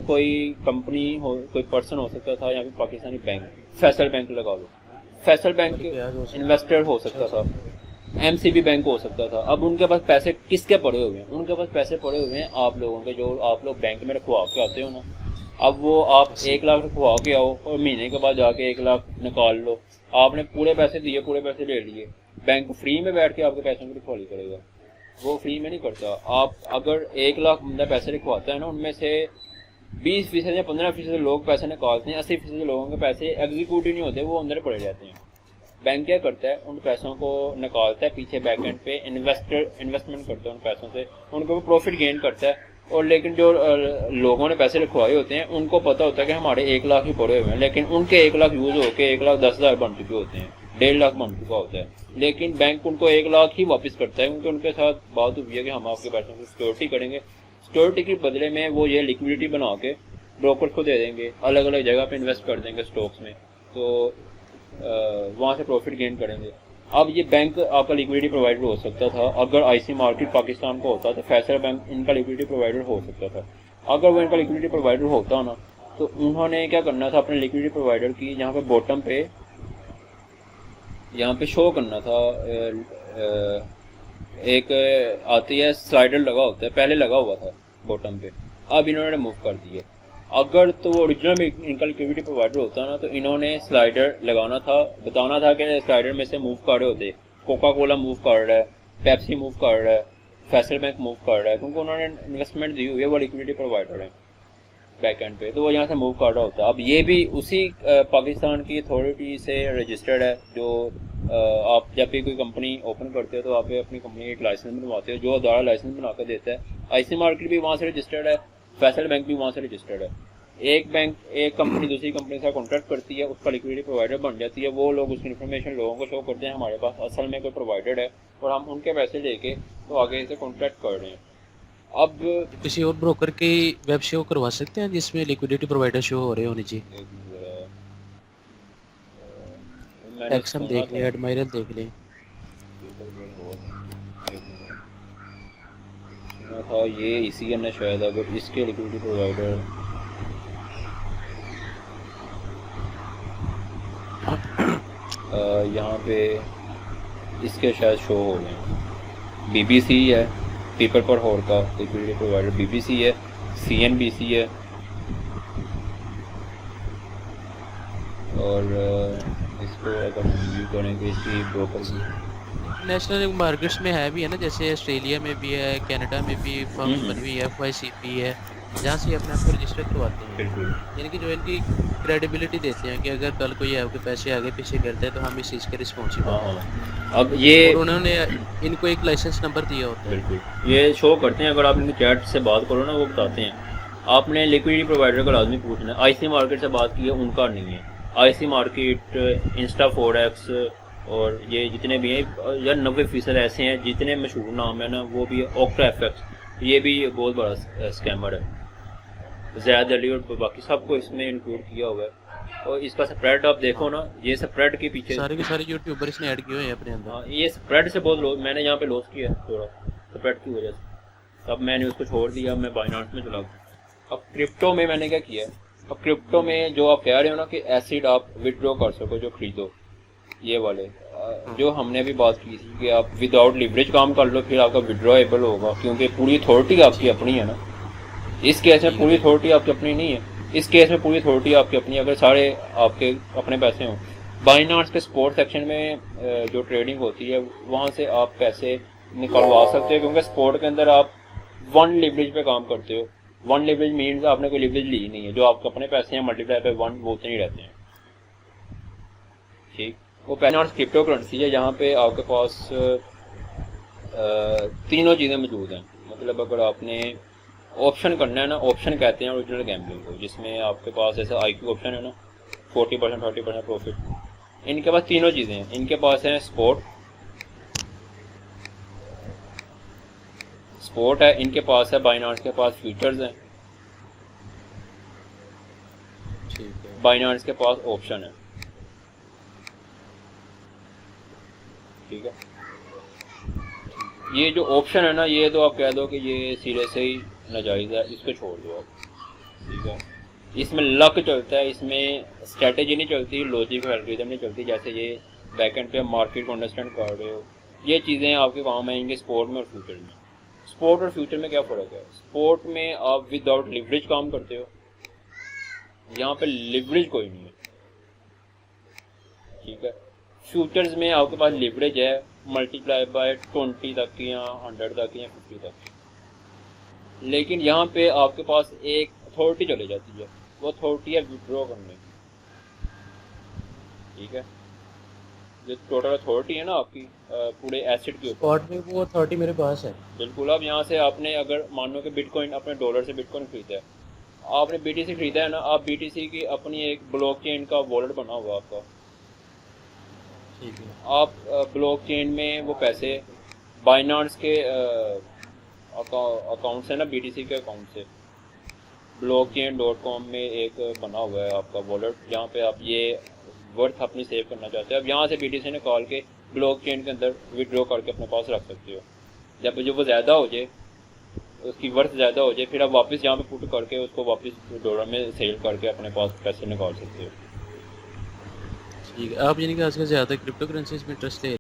कोई कंपनी हो, कोई पर्सन हो सकता था, या फिर पाकिस्तानी बैंक, फैसल बैंक लगा लो, फैसल बैंक इन्वेस्टर हो सकता था, एमसीबी बैंक हो सकता था। अब उनके पास पैसे किसके पड़े हुए हैं? उनके पास पैसे पड़े हुए हैं आप लोगों के, जो आप लोग बैंक में रखवा के आते हो ना। अब वो आप 1 लाख रखवा के आओ और महीने के बाद जाके 1 लाख निकाल लो, आपने पूरे पैसे दिए, पूरे पैसे ले लिए, बैंक फ्री में बैठ के आपके पैसों की रखवाली करेगा? वो फ्री में नहीं करता। आप अगर 1 लाख बंदा पैसे रखवाता है ना, उनमें से 20% या 15% लोग पैसे निकालते हैं, 80% लोगों के पैसे एग्जीक्यूट ही नहीं होते, वो अंदर पड़े रहते हैं। बैंक क्या करता है, उन पैसों को निकालता है पीछे बैक एंड पे, इन्वेस्टमेंट करता है उन पैसों से, उनको वो प्रॉफिट गेन करता है। और लेकिन जो लोगों ने पैसे रखवाए होते हैं उनको पता होता है कि हमारे 1 लाख ही पड़े हुए हैं, लेकिन उनके 1 लाख यूज़ होकर 1,10,000 बन चुके होते हैं, 1.5 लाख बन चुका होता है, लेकिन बैंक उनको 1 लाख ही वापस करता है, क्योंकि उनके साथ बात हुई है कि हम आपके पैसों की सिक्योरिटी करेंगे। सिक्योरिटी के बदले में वो ये लिक्विडिटी बना के ब्रोकर को दे देंगे, अलग अलग जगह पे इन्वेस्ट कर देंगे स्टॉक्स में, तो वहाँ से प्रॉफिट गेन करेंगे। अब ये बैंक आपका लिक्विडिटी प्रोवाइडर हो सकता था, अगर आईसी मार्केट पाकिस्तान का होता तो फैसल बैंक इनका लिक्विडिटी प्रोवाइडर हो सकता था। अगर वो इनका लिक्विडिटी प्रोवाइडर होता ना, तो उन्होंने क्या करना था, अपने लिक्विडिटी प्रोवाइडर की यहाँ पे बॉटम पे यहाँ पे शो करना था, एक आती है स्लाइडर लगा होता है, पहले लगा हुआ था बॉटम पे, अब इन्होंने रिमूव कर दिया। अगर तो वो ओरिजिनल इनका लिक्विडिटी प्रोवाइडर होता ना तो इन्होंने स्लाइडर लगाना था, बताना था कि स्लाइडर में से मूव कर रहे होते, कोका कोला मूव कर रहा है, पेप्सी मूव कर रहा है, फैसल बैंक मूव कर रहा है, क्योंकि उन्होंने इन्वेस्टमेंट दी हुई है, वो लिक्विडिटी प्रोवाइडर है बैक एंड पे, तो वो यहाँ से मूव कर रहा होता है। अब ये भी उसी पाकिस्तान की अथॉरिटी से रजिस्टर्ड है, जो आप जब भी कोई कंपनी ओपन करते हो तो आप अपनी कंपनी का एक लाइसेंस बनवाते हो, जो अदारा लाइसेंस बना कर देता है। आईसी मार्केट भी वहाँ से रजिस्टर्ड है, फैसल बैंक भी वहाँ से रजिस्टर्ड है। एक कंपनी दूसरी कंपनी से कॉन्ट्रैक्ट करती है, उसका लिक्विडिटी प्रोवाइडर बन जाती है, वो लोग उसकी इन्फॉर्मेशन लोगों को शो करते हैं हमारे पास असल में कोई प्रोवाइडर है, और हम उनके पैसे लेके तो आगे से कॉन्ट्रैक्ट कर रहे हैं। अब किसी और ब्रोकर की वेब शो करवा सकते हैं जिसमें लिक्विडिटी प्रोवाइडर शो हो रहे होने चाहिए। एक्सम देख लें, एडमायरल देख लें। था ये इसी ने शायद, अगर इसके लिक्विडिटी प्रोवाइडर यहाँ पे इसके शायद शो हो गए हैं। BBC है, पीपल पर होर का लिक्विडिटी प्रोवाइडर BBC है, CNBC है, और इसको अगर हम व्यू करेंगे इसकी ब्रोकर की नेशनल मार्केट्स में है भी है ना, जैसे ऑस्ट्रेलिया में भी है, कनाडा में भी फर्म बनी हुई है, FYCP है, जहाँ से अपने आप को रजिस्टर करवाते हैं। बिल्कुल, यानी कि जो इनकी क्रेडिबिलिटी देते हैं कि अगर कल कोई आपके पैसे आगे पीछे करता है तो हम इस चीज़ के रिस्पॉन्सिबल हैं। अब ये और उन्होंने इनको एक लाइसेंस नंबर दिया होता है। बिल्कुल ये शो करते हैं, अगर आप इनके चैट से बात करो ना वो बताते हैं। आपने लिक्विडिटी प्रोवाइडर का लाजमी पूछना है। आईसी मार्केट से बात की है, उनका नहीं है। आईसी मार्केट, इंस्टा फोरेक्स और ये जितने भी हैं यार 90% ऐसे हैं, जितने मशहूर नाम है ना वो भी है। ऑक्टा एफएक्स, ये भी बहुत बड़ा स्कैमर है। ज़ैद अली और बाकी सबको इसमें इंक्लूड किया हुआ है। और इसका स्प्रेड आप देखो ना, ये स्प्रेड के पीछे सारे के सारे यूट्यूबर इसने ऐड किए हुए हैं अपने अंदर। हाँ, ये स्प्रेड से बहुत लॉस, मैंने यहाँ पे लॉस किया थोड़ा स्प्रेड की वजह से। अब मैंने उसको छोड़ दिया, मैं बाइनांस में चला गया। अब क्रिप्टो में मैंने क्या किया, अब क्रिप्टो में जो आप कह रहे हो ना कि एसिड आप विड्रॉ कर सको जो खरीदो, ये वाले जो हमने भी बात की थी कि आप विदाउट लिवरेज काम कर लो, फिर आपका विड्रॉएबल होगा, क्योंकि पूरी अथॉरिटी आपकी अपनी है ना। इस केस में पूरी अथॉरिटी आपकी अपनी नहीं है, इस केस में पूरी अथॉरिटी आपकी अपनी। अगर सारे आपके अपने पैसे हों, बाइनांस के स्पोर्ट सेक्शन में जो ट्रेडिंग होती है वहाँ से आप पैसे निकलवा सकते हो, क्योंकि स्पोर्ट के अंदर आप वन लिवरेज पे काम करते हो। वन लिवरेज मीन्स आपने कोई लिवरेज ली नहीं है, जो आपके अपने पैसे हैं मल्टीप्लाई पे वन वो उतने ही रहते हैं। ठीक, वो बाइनांस क्रिप्टो करेंसी है, यहाँ पे आपके पास तीनों चीज़ें मौजूद हैं। मतलब अगर आपने ऑप्शन करना है ना, ऑप्शन कहते हैं ओरिजिनल गैम्बलिंग को, जिसमें आपके पास ऐसा IQ ऑप्शन है ना, 40% 30% प्रॉफिट। इनके पास तीनों चीज़ें हैं। इनके पास है स्पोर्ट है, इनके पास है बाइनांस के पास फ्यूचर्स हैं, बाइनांस के पास ऑप्शन है। ठीक है, ये जो ऑप्शन है ना, ये तो आप कह दो कि ये सिरे से ही नाजायज़ है, इसको छोड़ दो आप। ठीक है, इसमें लक चलता है, इसमें स्ट्रेटेजी नहीं चलती, लॉजिक और एल्गोरिथम नहीं चलती। जैसे ये बैक एंड पे मार्केट को अंडरस्टैंड कर रहे हो, ये चीज़ें आपके काम आएंगे स्पोर्ट में और फ्यूचर में। स्पोर्ट और फ्यूचर में क्या फ़र्क है? स्पोर्ट में आप विदाउट लिवरेज काम करते हो, यहाँ पे लिवरेज कोई नहीं है। ठीक है, फ्यूचर्स में आपके पास लिवरेज है, मल्टीप्लाई बाय 20 तक या 100 तक या 50 तक। लेकिन यहाँ पे आपके पास एक अथॉरिटी चली जाती है, वो अथॉरिटी है विड्रॉ करने की। ठीक है, जो टोटल अथॉरिटी है ना आपकी पूरे एसेट के ऊपर, स्पॉट में वो अथॉरिटी मेरे पास है। बिल्कुल। अब यहाँ से आपने अगर मान लो कि बिटकॉइन, अपने डॉलर से बिटकॉइन खरीदा है, आपने BTC खरीदा है ना, आप BTC की अपनी एक ब्लॉकचेन का वॉलेट बना हुआ आपका। ठीक है, आप ब्लॉकचेन में वो पैसे बाइनांस के अकाउंट से ना, BTC के अकाउंट से blockchain.com में एक बना हुआ है आपका वॉलेट, जहाँ पे आप ये वर्थ अपनी सेव करना चाहते हो। अब यहाँ से BTC निकाल के ब्लॉकचेन के अंदर विड्रॉ करके अपने पास रख सकते हो। जब वो ज़्यादा हो जाए, उसकी वर्थ ज़्यादा हो जाए, फिर आप वापस यहाँ पे पुट करके उसको वापस डॉलर में सेल करके अपने पास पैसे निकाल सकते हो। ठीक है। आप यानी कि आजकल ज़्यादा क्रिप्टो करेंसीज में इंटरेस्ट ले